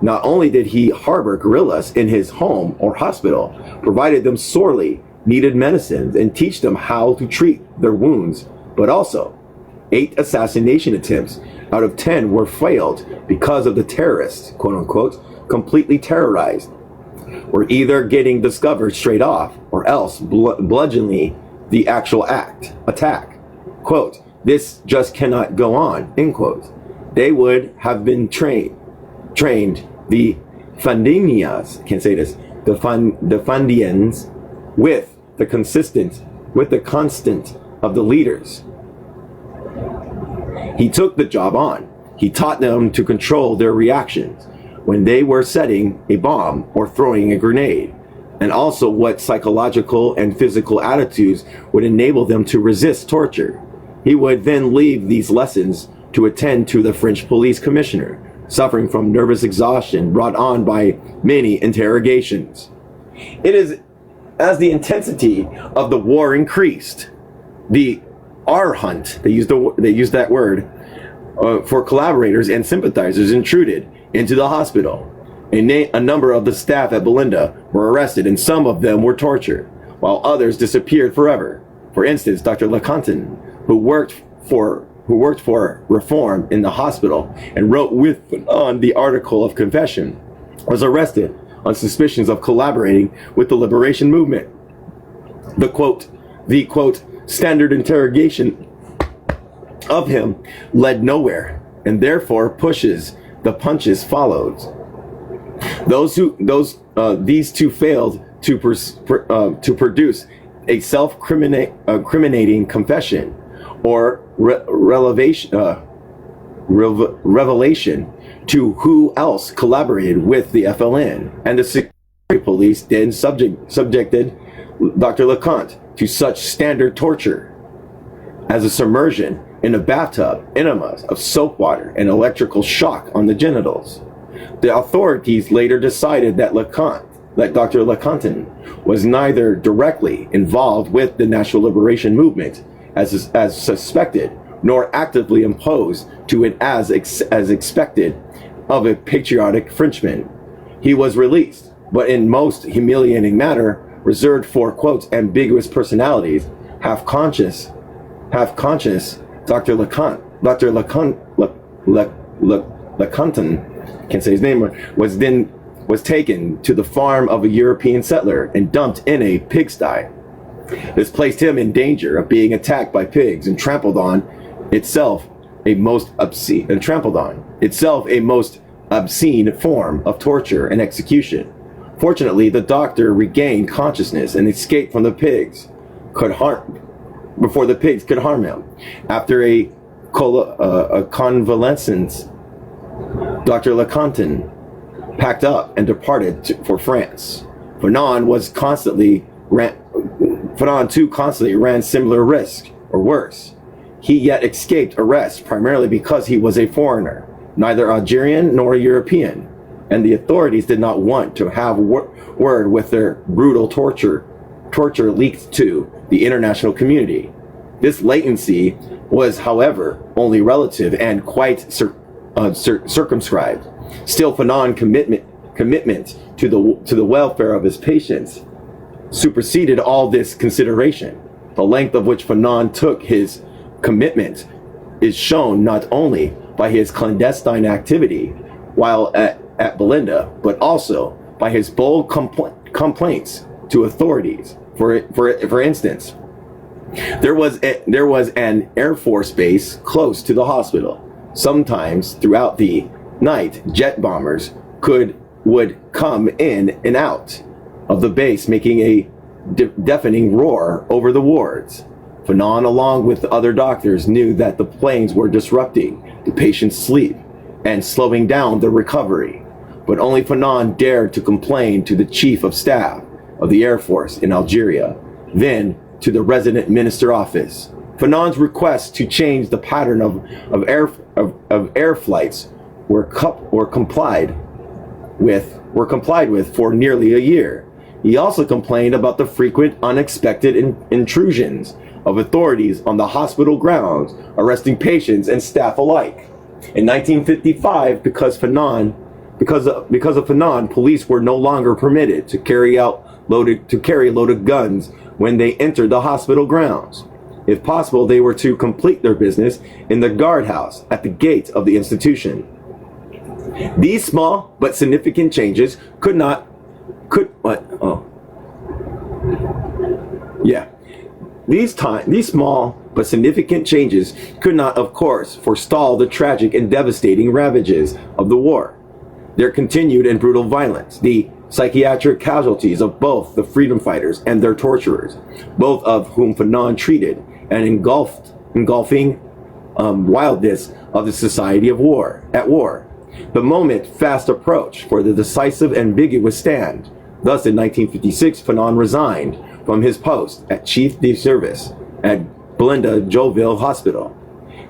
not only did he harbor guerrillas in his home or hospital, provided them sorely needed medicines and teach them how to treat their wounds, but also 8 assassination attempts out of 10 were failed because of the terrorists, quote unquote, completely terrorized, or either getting discovered straight off or else bludgeoning the actual attack. Quote, this just cannot go on, end quote. They would have been trained the Fandinias, can't say this, the Fandians with the constant of the leaders. He took the job on. He taught them to control their reactions when they were setting a bomb or throwing a grenade, and also what psychological and physical attitudes would enable them to resist torture. He would then leave these lessons to attend to the French police commissioner, suffering from nervous exhaustion brought on by many interrogations. It is as the intensity of the war increased, the R hunt, they used that word, for collaborators and sympathizers intruded into the hospital. A number of the staff at Belinda were arrested and some of them were tortured, while others disappeared forever. For instance, Dr. Lecontin, who worked for reform in the hospital and wrote on the article of confession, was arrested on suspicions of collaborating with the liberation movement. The quote, standard interrogation of him led nowhere, and therefore the punches followed. These two failed to produce a self-criminating confession or revelation to who else collaborated with the FLN, and the security police then subjected Dr. Leconte to such standard torture as a submersion in a bathtub, enemas of soap water, and electrical shock on the genitals. The authorities later decided that Dr. LeConte was neither directly involved with the National Liberation Movement as suspected, nor actively opposed to it as expected of a patriotic Frenchman. He was released, but in most humiliating manner reserved for, quote, ambiguous personalities, half-conscious Dr. LeConte, can't say his name, was taken to the farm of a European settler and dumped in a pigsty. This placed him in danger of being attacked by pigs and trampled on itself a most obscene form of torture and execution. Fortunately, the doctor regained consciousness and escaped from the pigs before the pigs could harm him. After a convalescence, Dr. LeConte packed up and departed for France. Fanon too constantly ran similar risks, or worse. He yet escaped arrest primarily because he was a foreigner, neither Algerian nor European, and the authorities did not want to have word with their brutal torture leaked to the international community. This latency was, however, only relative and quite circumscribed. Still, Fanon's commitment to the welfare of his patients superseded all this consideration. The length of which Fanon took his commitment is shown not only by his clandestine activity while at Belinda, but also by his bold complaints to authorities. For instance, there was an Air Force base close to the hospital. Sometimes throughout the night, jet bombers would come in and out of the base, making a deafening roar over the wards. Fanon, along with other doctors, knew that the planes were disrupting the patient's sleep and slowing down the recovery. But only Fanon dared to complain to the Chief of Staff of the Air Force in Algeria, then to the resident minister office. Fanon's requests to change the pattern of air flights were complied with for nearly a year. He also complained about the frequent unexpected intrusions of authorities on the hospital grounds, arresting patients and staff alike. In 1955, because of Fanon, police were no longer permitted to carry loaded guns when they entered the hospital grounds. If possible, they were to complete their business in the guardhouse at the gate of the institution. These small but significant changes These small but significant changes could not, of course, forestall the tragic and devastating ravages of the war. Their continued and brutal violence, the psychiatric casualties of both the freedom fighters and their torturers, both of whom Fanon treated, and engulfing wildness of the society at war. The moment fast approached for the decisive ambiguous stand. Thus, in 1956, Fanon resigned from his post at Chief de Service at Belinda Joinville Hospital.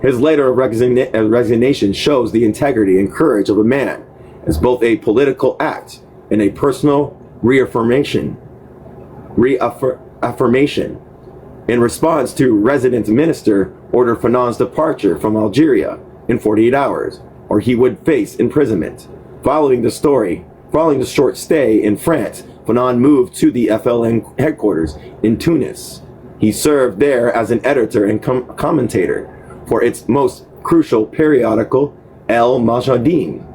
His letter of resignation shows the integrity and courage of a man as both a political act and a personal reaffirmation. In response to resident minister ordered Fanon's departure from Algeria in 48 hours, or he would face imprisonment. Following the short stay in France, Fanon moved to the FLN headquarters in Tunis. He served there as an editor and commentator for its most crucial periodical, El Mujahideen,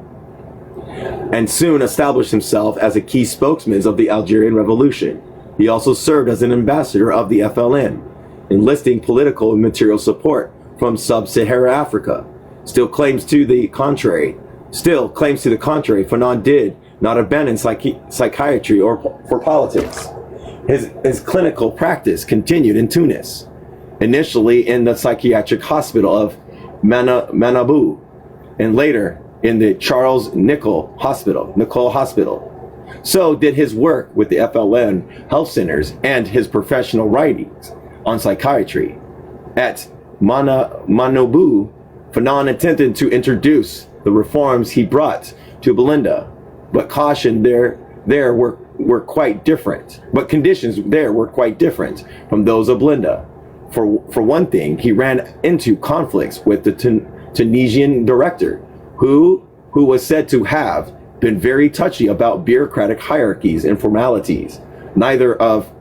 and soon established himself as a key spokesman of the Algerian Revolution. He also served as an ambassador of the FLN, enlisting political and material support from sub-Saharan Africa. Still claims to the contrary, Fanon did not abandon psychiatry or for politics. His clinical practice continued in Tunis, initially in the psychiatric hospital of Manabou, and later in the Charles Nicolle Hospital. So did his work with the FLN health centers and his professional writings on psychiatry. At Manabou, Fanon attempted to introduce the reforms he brought to Belinda, but caution there were quite different. But conditions there were quite different from those of Belinda. For one thing, he ran into conflicts with the Tunisian director, who was said to have been very touchy about bureaucratic hierarchies and formalities, neither of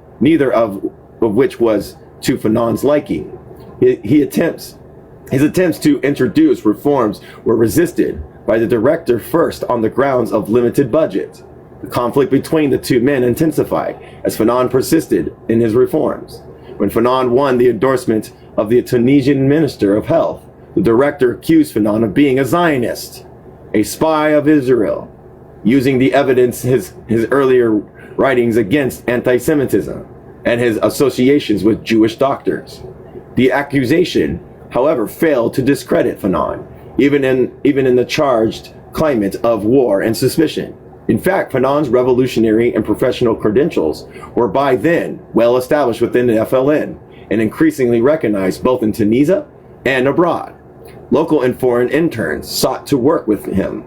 which was to Fanon's liking. His attempts to introduce reforms were resisted by the director, first on the grounds of limited budget. The conflict between the two men intensified as Fanon persisted in his reforms. When Fanon won the endorsement of the Tunisian Minister of Health, the director accused Fanon of being a Zionist, a spy of Israel, using the evidence his earlier writings against anti-Semitism and his associations with Jewish doctors. The accusation, however, failed to discredit Fanon, even in the charged climate of war and suspicion. In fact, Fanon's revolutionary and professional credentials were by then well established within the FLN and increasingly recognized both in Tunisia and abroad. Local and foreign interns sought to work with him.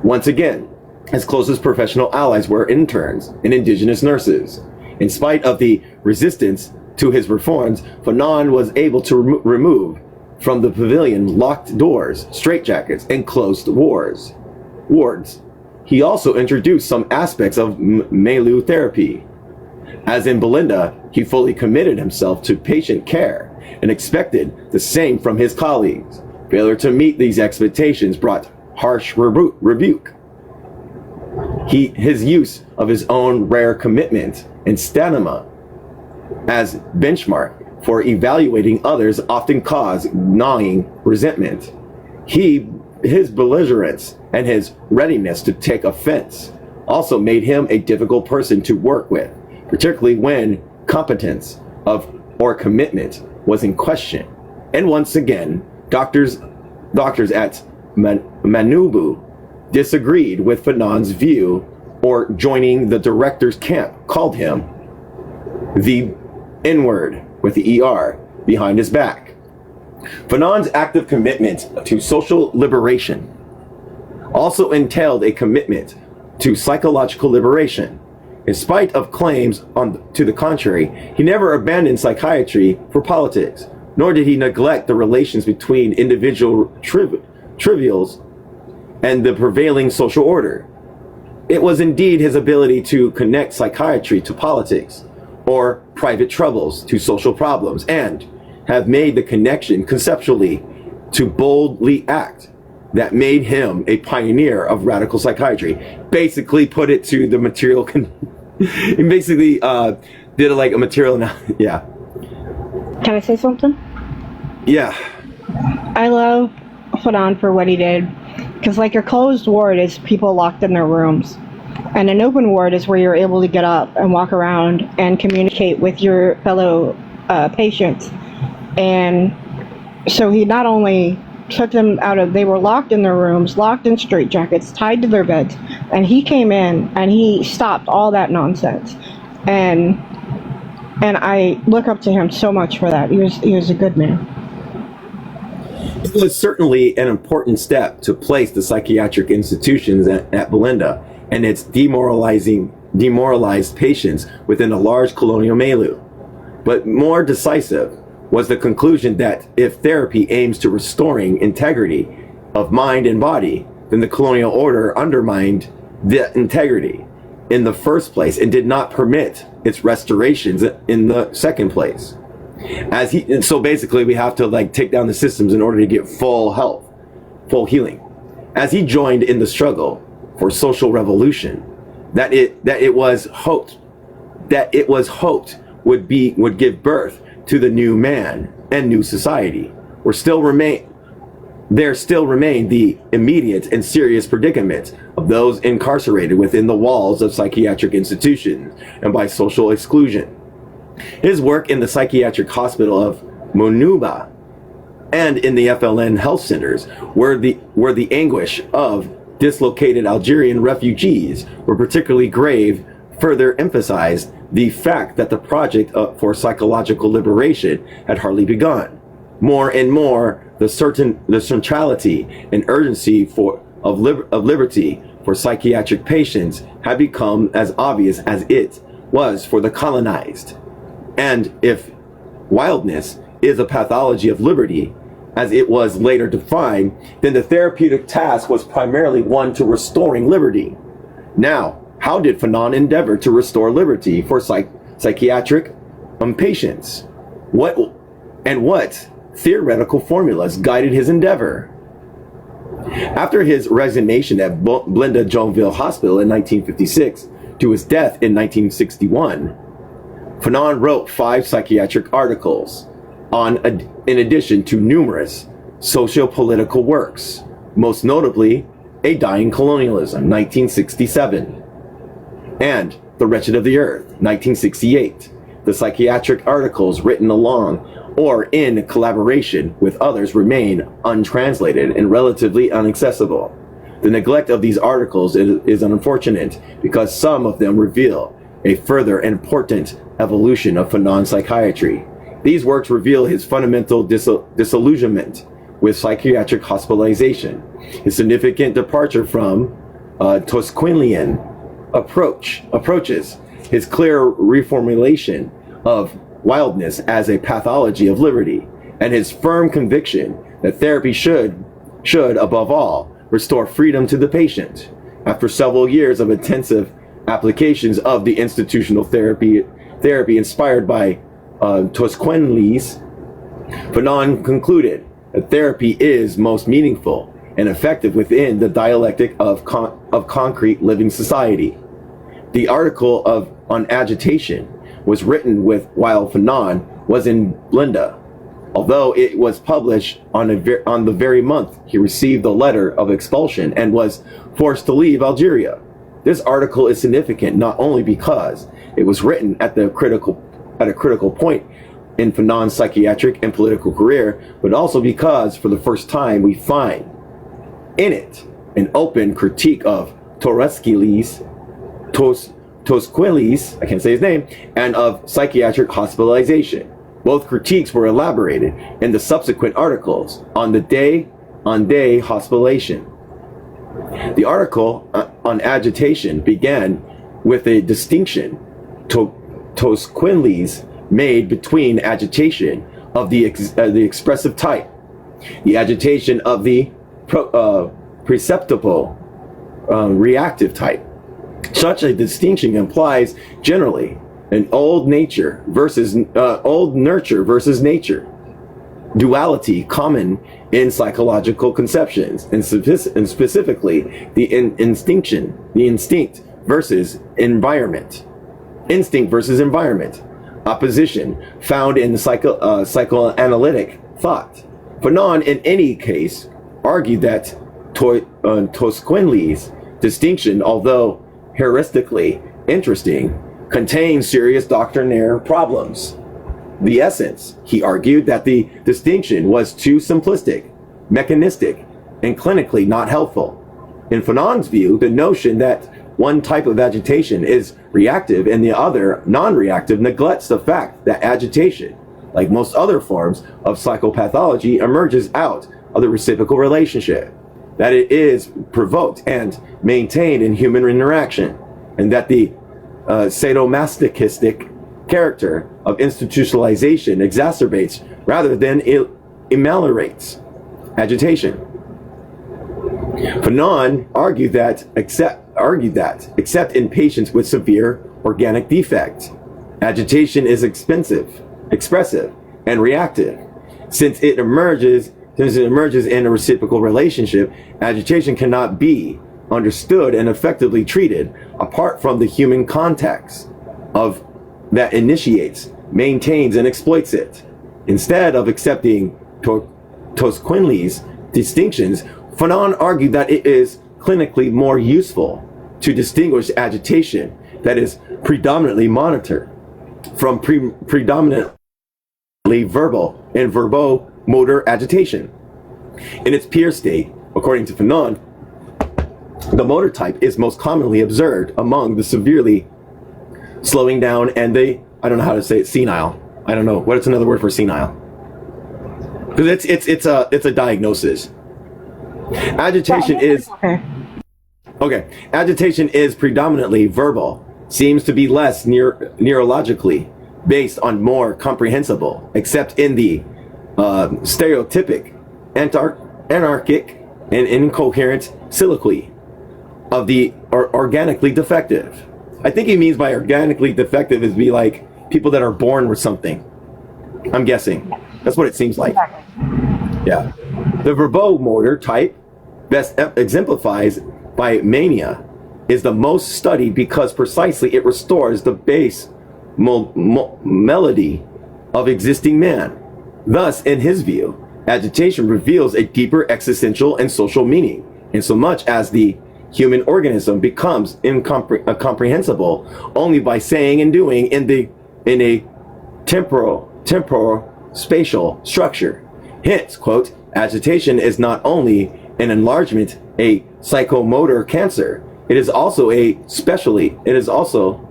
Once again, his closest professional allies were interns and indigenous nurses. In spite of the resistance to his reforms, Fanon was able to remove from the pavilion locked doors, straitjackets, and closed wards. He also introduced some aspects of Milieu therapy. As in Belinda, he fully committed himself to patient care and expected the same from his colleagues. Failure to meet these expectations brought harsh rebuke. His use of his own rare commitment and stamina as benchmark for evaluating others often caused gnawing resentment. His belligerence and his readiness to take offense also made him a difficult person to work with, particularly when competence or commitment was in question. And once again, doctors at Manubu disagreed with Fanon's view, or joining the director's camp called him the N-word with the ER behind his back. Fanon's active commitment to social liberation also entailed a commitment to psychological liberation. In spite of claims to the contrary, he never abandoned psychiatry for politics, nor did he neglect the relations between individual trivials and the prevailing social order. It was indeed his ability to connect psychiatry to politics, or private troubles to social problems, and have made the connection conceptually to boldly act, that made him a pioneer of radical psychiatry. Basically put it to the material, he basically did it like a material, yeah. Can I say something? Yeah. I love Fanon for what he did. Because like your closed ward is people locked in their rooms. And an open ward is where you're able to get up and walk around and communicate with your fellow patients. And so he not only took them they were locked in their rooms, locked in straitjackets, tied to their beds, and he came in and he stopped all that nonsense. And I look up to him so much for that. He was a good man. It was certainly an important step to place the psychiatric institutions at Belinda and its demoralized patients within a large colonial milieu. But more decisive was the conclusion that if therapy aims to restoring integrity of mind and body, then the colonial order undermined the integrity in the first place and did not permit its restorations in the second place. So basically we have to like take down the systems in order to get full health, full healing. As he joined in the struggle for social revolution, that it was hoped would give birth to the new man and new society, there still remain the immediate and serious predicament of those incarcerated within the walls of psychiatric institutions and by social exclusion. His work in the psychiatric hospital of Monuba and in the FLN health centers, where the anguish of dislocated Algerian refugees were particularly grave, further emphasized the fact that the project for psychological liberation had hardly begun. More and more, the centrality and urgency of liberty for psychiatric patients had become as obvious as it was for the colonized. And if wildness is a pathology of liberty, as it was later defined, then the therapeutic task was primarily one to restoring liberty. Now, how did Fanon endeavor to restore liberty for psychiatric patients? What theoretical formulas guided his endeavor? After his resignation at Blinda Joinville Hospital in 1956 to his death in 1961, Fanon wrote 5 psychiatric articles in addition to numerous socio-political works, most notably A Dying Colonialism, 1967, and The Wretched of the Earth, 1968. The psychiatric articles written along or in collaboration with others remain untranslated and relatively inaccessible. The neglect of these articles is unfortunate because some of them reveal a further important evolution of Fanon psychiatry. These works reveal his fundamental disillusionment with psychiatric hospitalization, his significant departure from Tocquevillean approaches, his clear reformulation of wildness as a pathology of liberty, and his firm conviction that therapy should above all restore freedom to the patient. After several years of intensive applications of the institutional therapy inspired by Tocqueville's, Fanon concluded that therapy is most meaningful and effective within the dialectic of concrete living society. The article on agitation was written while Fanon was in Blinda, although it was published on the very month he received a letter of expulsion and was forced to leave Algeria. This article is significant not only because it was written at a critical point in Fanon's psychiatric and political career, but also because for the first time we find in it an open critique of Tocqueville's, I can't say his name, and of psychiatric hospitalization. Both critiques were elaborated in the subsequent articles on day hospitalization. The article on agitation began with a distinction Tocqueville's made between agitation of the expressive type, the agitation of the perceptible reactive type. Such a distinction implies generally an old nurture versus nature duality common in psychological conceptions, and specifically the instinct versus environment. Instinct versus environment. Opposition found in psychoanalytic thought. Fanon, in any case, argued that Tocqueville's distinction, although heuristically interesting, contains serious doctrinaire problems. The essence, he argued, that the distinction was too simplistic, mechanistic, and clinically not helpful. In Fanon's view, the notion that one type of agitation is reactive and the other non-reactive neglects the fact that agitation, like most other forms of psychopathology, emerges out of the reciprocal relationship, that it is provoked and maintained in human interaction, and that the sadomasochistic character of institutionalization exacerbates rather than ameliorates agitation. Fanon argued that except in patients with severe organic defects, agitation is expressive, and reactive. Since it emerges in a reciprocal relationship, agitation cannot be understood and effectively treated apart from the human context of that initiates, maintains, and exploits it. Instead of accepting Tocqueville's distinctions, Fanon argued that it is clinically more useful to distinguish agitation that is predominantly monitored from predominantly verbal and verbomotor agitation. In its pure state, according to Fanon, the motor type is most commonly observed among the severely slowing down and I don't know how to say it, senile. I don't know. What's another word for senile? Because it's a diagnosis. Agitation is... Okay. Agitation is predominantly verbal, seems to be less neurologically based on more comprehensible, except in the stereotypic, anarchic, and incoherent soliloquy of the organically defective. I think he means by organically defective is be like people that are born with something. I'm guessing. That's what it seems like. Yeah. The verbomotor type, best exemplifies by mania, is the most studied because precisely it restores the base melody of existing man. Thus, in his view, agitation reveals a deeper existential and social meaning, insomuch as the human organism becomes incomprehensible only by saying and doing in a temporal spatial structure. Hence, quote, agitation is not only an enlargement, a psychomotor cancer, it is also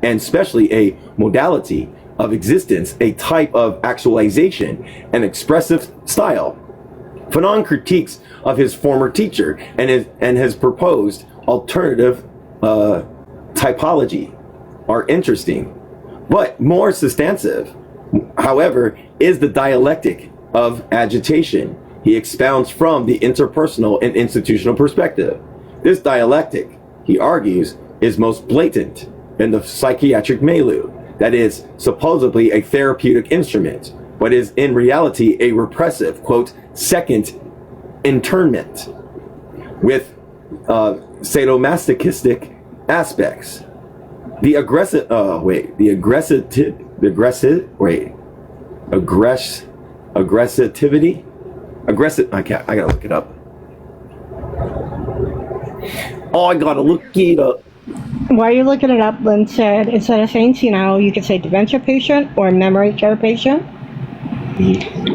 especially a modality of existence, a type of actualization, an expressive style. Fanon critiques of his former teacher and his proposed alternative typology are interesting, but more substantive, however, is the dialectic of agitation. He expounds from the interpersonal and institutional perspective. This dialectic, he argues, is most blatant in the psychiatric milieu, that is supposedly a therapeutic instrument, but is in reality a repressive, quote, second internment with sadomasochistic aspects. I gotta look it up. Oh, I gotta look it up. While you're looking it up, Lynn said, instead of saying senile, you could say dementia patient or memory care patient.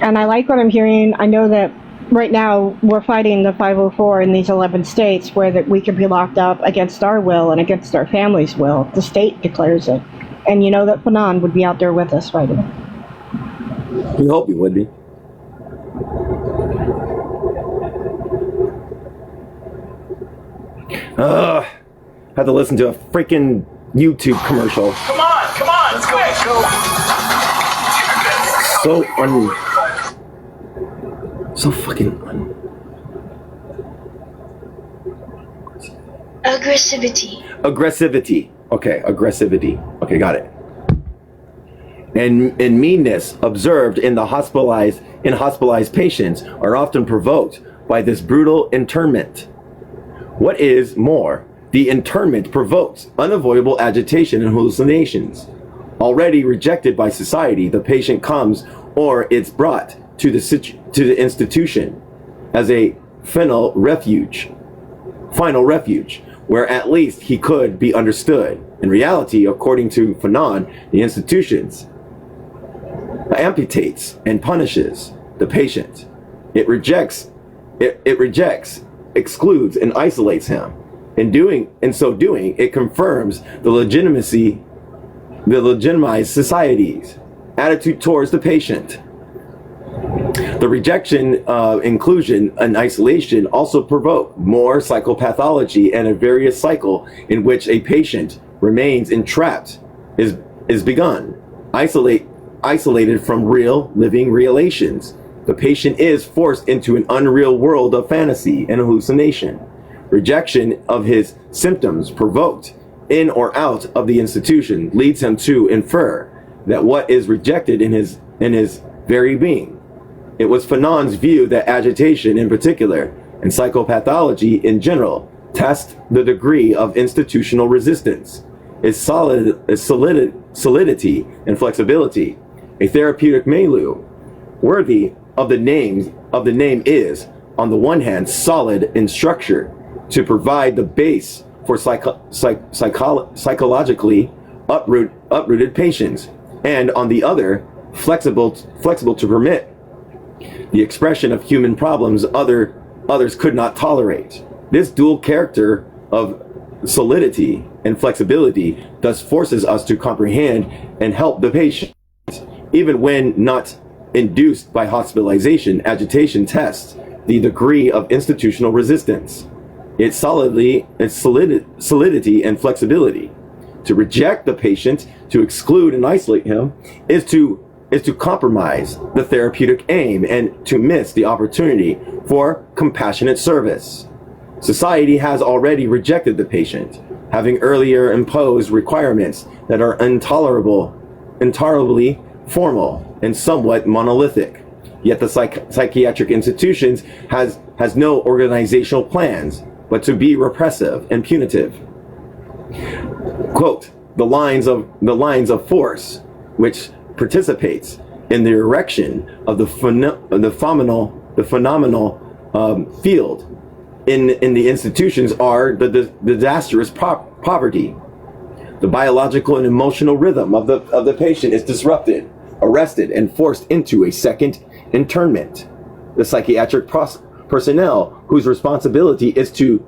And I like what I'm hearing. I know that right now we're fighting the 504 in these 11 states where that we could be locked up against our will and against our family's will. The state declares it. And you know that Fanon would be out there with us fighting. We hope he would be. Had to listen to a freaking YouTube commercial. Come on, let's go. So fucking Aggressivity. Okay, aggressivity. Okay, got it. And meanness observed in hospitalized patients are often provoked by this brutal internment. What is more, the internment provokes unavoidable agitation and hallucinations. Already rejected by society, the patient comes or it's brought to the institution as a final refuge, where at least he could be understood. In reality, according to Fanon, the institutions amputates and punishes the patient. It rejects, excludes, and isolates him. In so doing, it confirms the legitimized society's attitude towards the patient. The rejection, inclusion, and isolation also provoke more psychopathology, and a various cycle in which a patient remains entrapped is begun. Isolated from real living relations, the patient is forced into an unreal world of fantasy and hallucination. Rejection of his symptoms provoked in or out of the institution leads him to infer that what is rejected in his very being. It was Fanon's view that agitation in particular and psychopathology in general test the degree of institutional resistance, its solidity and flexibility. A therapeutic milieu worthy of the name is, on the one hand, solid in structure to provide the base for psychologically uprooted patients, and on the other, flexible to permit the expression of human problems others could not tolerate. This dual character of solidity and flexibility thus forces us to comprehend and help the patient. Even when not induced by hospitalization, agitation tests the degree of institutional resistance. its solidity and flexibility. To reject the patient, to exclude and isolate him, is to compromise the therapeutic aim and to miss the opportunity for compassionate service. Society has already rejected the patient, having earlier imposed requirements that are intolerably formal and somewhat monolithic. Yet the psychiatric institutions has no organizational plans, but to be repressive and punitive. Quote, the lines of force, which participates in the erection of the phenomenal field in the institutions are the disastrous poverty. The biological and emotional rhythm of the patient is disrupted, arrested, and forced into a second internment. The psychiatric personnel, whose responsibility is to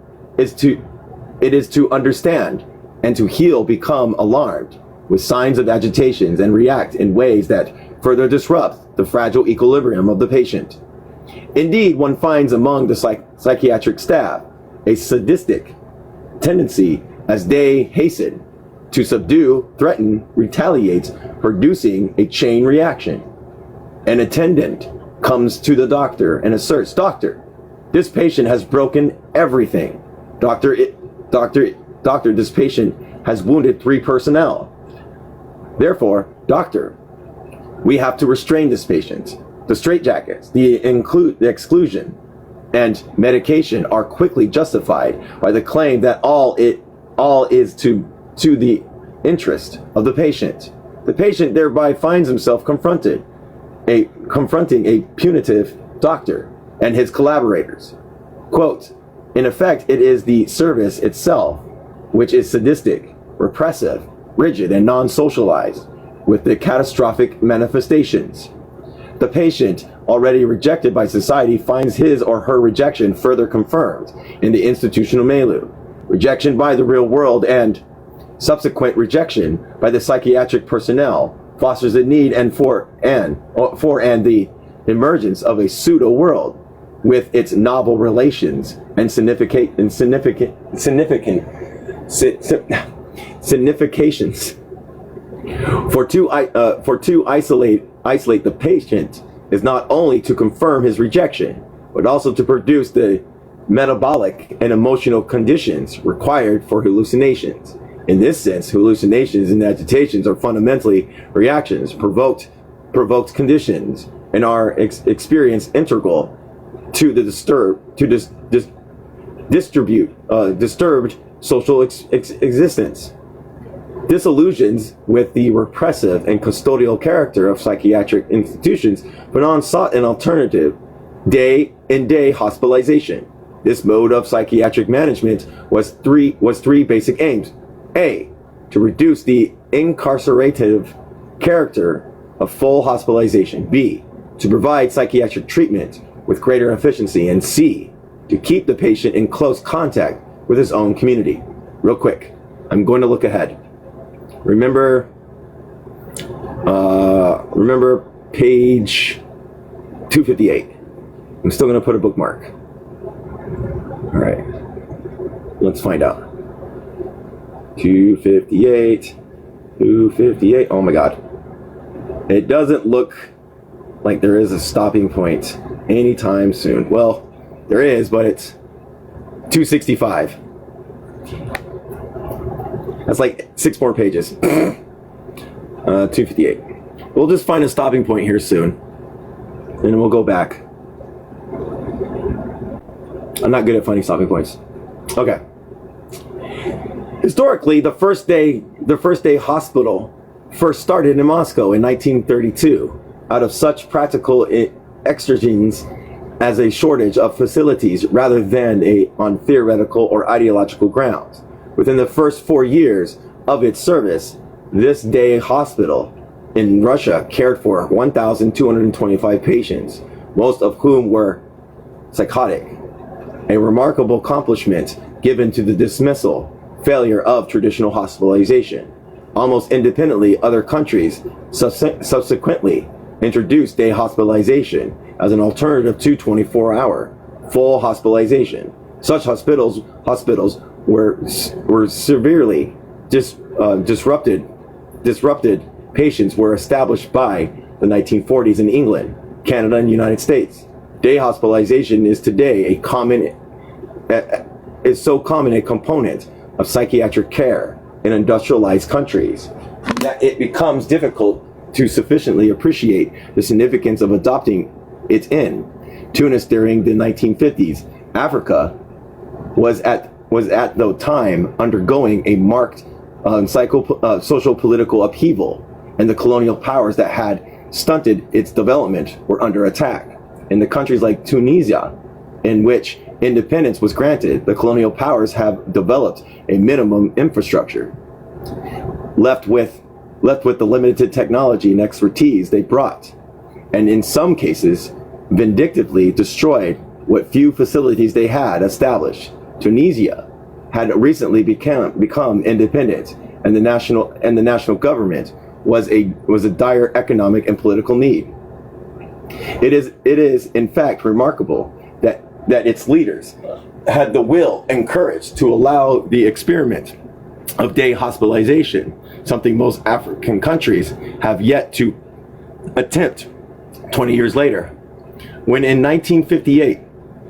understand and to heal, become alarmed with signs of agitations and react in ways that further disrupt the fragile equilibrium of the patient. Indeed, one finds among the psychiatric staff a sadistic tendency as they hasten to subdue, threaten, retaliate, producing a chain reaction. An attendant comes to the doctor and asserts, "Doctor, this patient has broken everything. Doctor, this patient has wounded 3 personnel. Therefore, doctor, we have to restrain this patient." The straitjackets, the exclusion, and medication are quickly justified by the claim that all is to the interest of the patient. The patient thereby finds himself confronting a punitive doctor and his collaborators. Quote, in effect, it is the service itself which is sadistic, repressive, rigid, and non-socialized, with the catastrophic manifestations. The patient, already rejected by society, finds his or her rejection further confirmed in the institutional milieu. Rejection by the real world and subsequent rejection by the psychiatric personnel fosters a need for the emergence of a pseudo world with its novel relations and significations. For to isolate the patient is not only to confirm his rejection, but also to produce the metabolic and emotional conditions required for hallucinations. In this sense, hallucinations and agitations are fundamentally reactions, provoked conditions, and are experienced integral to the disturbed social existence. Disillusions with the repressive and custodial character of psychiatric institutions, Fanon sought an alternative, day-in-day hospitalization. This mode of psychiatric management was three basic aims. A, to reduce the incarcerative character of full hospitalization. B, to provide psychiatric treatment with greater efficiency. And C, to keep the patient in close contact with his own community. Real quick, I'm going to look ahead. Remember page 258. I'm still going to put a bookmark. All right, let's find out. 258. Oh my God. It doesn't look like there is a stopping point anytime soon. Well, there is, but it's 265. That's like 6 more pages. 258. We'll just find a stopping point here soon, and we'll go back. I'm not good at finding stopping points. Okay. Historically, the first day hospital first started in Moscow in 1932, out of such practical exigencies as a shortage of facilities rather than on theoretical or ideological grounds. Within the first 4 years of its service, this day hospital in Russia cared for 1,225 patients, most of whom were psychotic. A remarkable accomplishment given to the failure of traditional hospitalization. Almost independently, other countries subsequently introduced day hospitalization as an alternative to 24-hour full hospitalization. Such hospitals were severely disrupted. Patients were established by the 1940s in England, Canada, and United States. Day hospitalization is today so common a component of psychiatric care in industrialized countries that it becomes difficult to sufficiently appreciate the significance of adopting it in Tunis during the 1950s. Africa was at the time undergoing a marked social political upheaval, and the colonial powers that had stunted its development were under attack. In the countries like Tunisia, in which independence was granted, the colonial powers have developed a minimum infrastructure. Left with the limited technology and expertise they brought, and in some cases, vindictively destroyed what few facilities they had established. Tunisia had recently become independent, and the national government was a dire economic and political need. It is in fact remarkable that its leaders had the will and courage to allow the experiment of day hospitalization, something most African countries have yet to attempt 20 years later. When in 1958,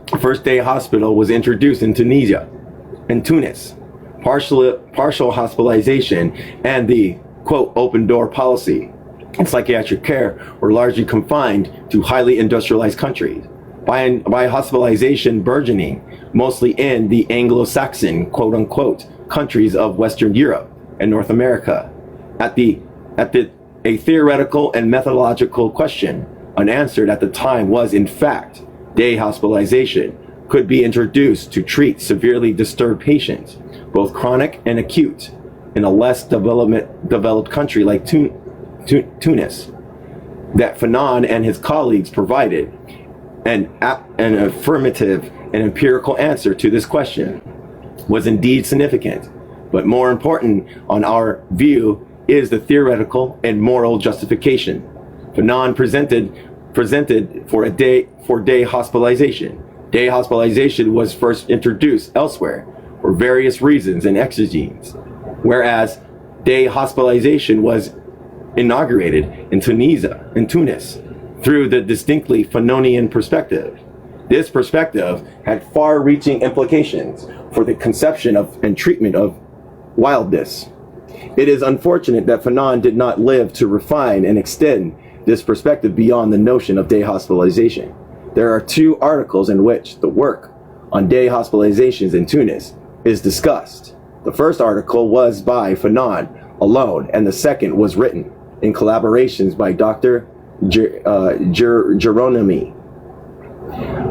the first day hospital was introduced in Tunis, partial hospitalization and the, quote, open door policy and psychiatric care were largely confined to highly industrialized countries. By hospitalization burgeoning mostly in the Anglo-Saxon, quote unquote, countries of Western Europe and North America. A theoretical and methodological question unanswered at the time was, in fact, day hospitalization could be introduced to treat severely disturbed patients, both chronic and acute, in a less developed country like Tunis. That Fanon and his colleagues provided an affirmative and empirical answer to this question was indeed significant, but more important on our view is the theoretical and moral justification. Fanon presented for day hospitalization. Day hospitalization was first introduced elsewhere for various reasons and exegenes, whereas day hospitalization was inaugurated in Tunis through the distinctly Fanonian perspective. This perspective had far-reaching implications for the conception of and treatment of wildness. It is unfortunate that Fanon did not live to refine and extend this perspective beyond the notion of day hospitalization. There are two articles in which the work on day hospitalizations in Tunis is discussed. The first article was by Fanon alone, and the second was written in collaborations by Dr. Geronimi.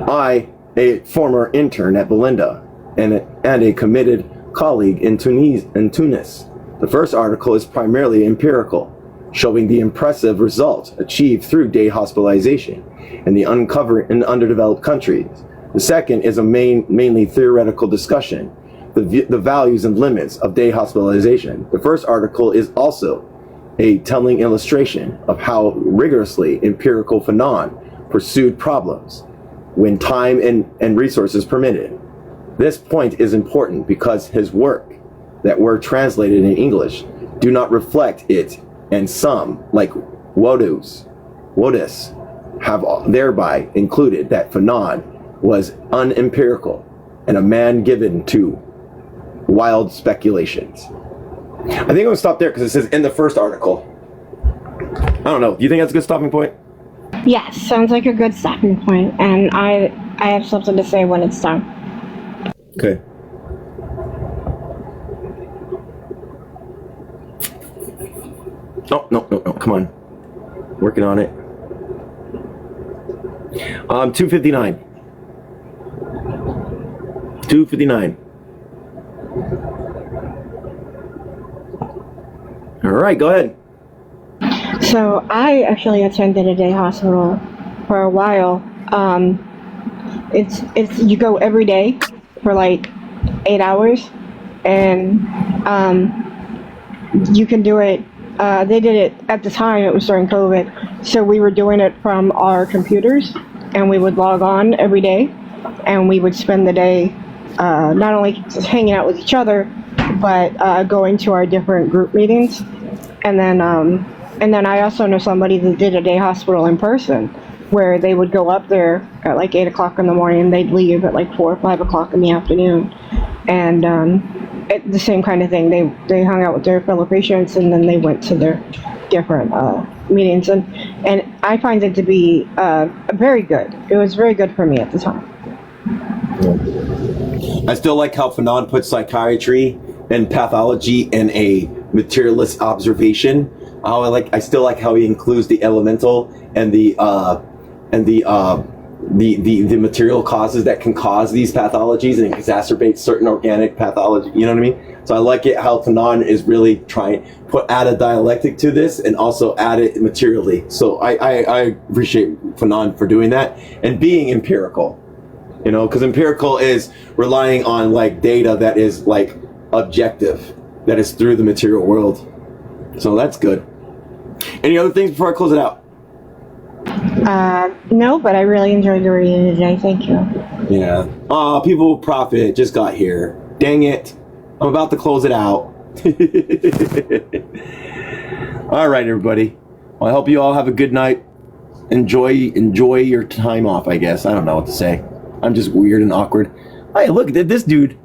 I, a former intern at Belinda and a committed colleague in Tunis. The first article is primarily empirical, showing the impressive results achieved through day hospitalization in the underdeveloped countries. The second is a mainly theoretical discussion, the values and limits of day hospitalization. The first article is also a telling illustration of how rigorously empirical Fanon pursued problems when time and resources permitted. This point is important because his work that were translated in English do not reflect it, and some, like Wodus, have thereby included that Fanon was unempirical and a man given to wild speculations. I think I'm gonna stop there because it says in the first article. I don't know. Do you think that's a good stopping point? Yes, sounds like a good stopping point, and I have something to say when it's done. Okay. No, come on. Working on it. 259. 259. All right, go ahead. So I actually attended a day hospital for a while. It's you go every day for like 8 hours, and you can do it. They did it at the time. It was during COVID, so we were doing it from our computers, and we would log on every day, and we would spend the day not only just hanging out with each other, but going to our different group meetings. And then I also know somebody that did a day hospital in person, where they would go up there at like 8 o'clock in the morning, and they'd leave at like 4 or 5 o'clock in the afternoon. And the same kind of thing. They hung out with their fellow patients, and then they went to their different meetings. And I find it to be very good. It was very good for me at the time. I still like how Fanon puts psychiatry and pathology in a materialist observation. I still like how he includes the elemental and the material causes that can cause these pathologies and exacerbate certain organic pathology. You know what I mean? So I like it how Fanon is really trying to add a dialectic to this and also add it materially. So I appreciate Fanon for doing that and being empirical. You know, because empirical is relying on like data that is like objective, that is through the material world. So that's good. Any other things before I close it out? No, but I really enjoyed the reading today. Thank you. Yeah. People with Profit just got here. Dang it. I'm about to close it out. All right, everybody. Well, I hope you all have a good night. Enjoy your time off, I guess. I don't know what to say. I'm just weird and awkward. Hey, look at this dude.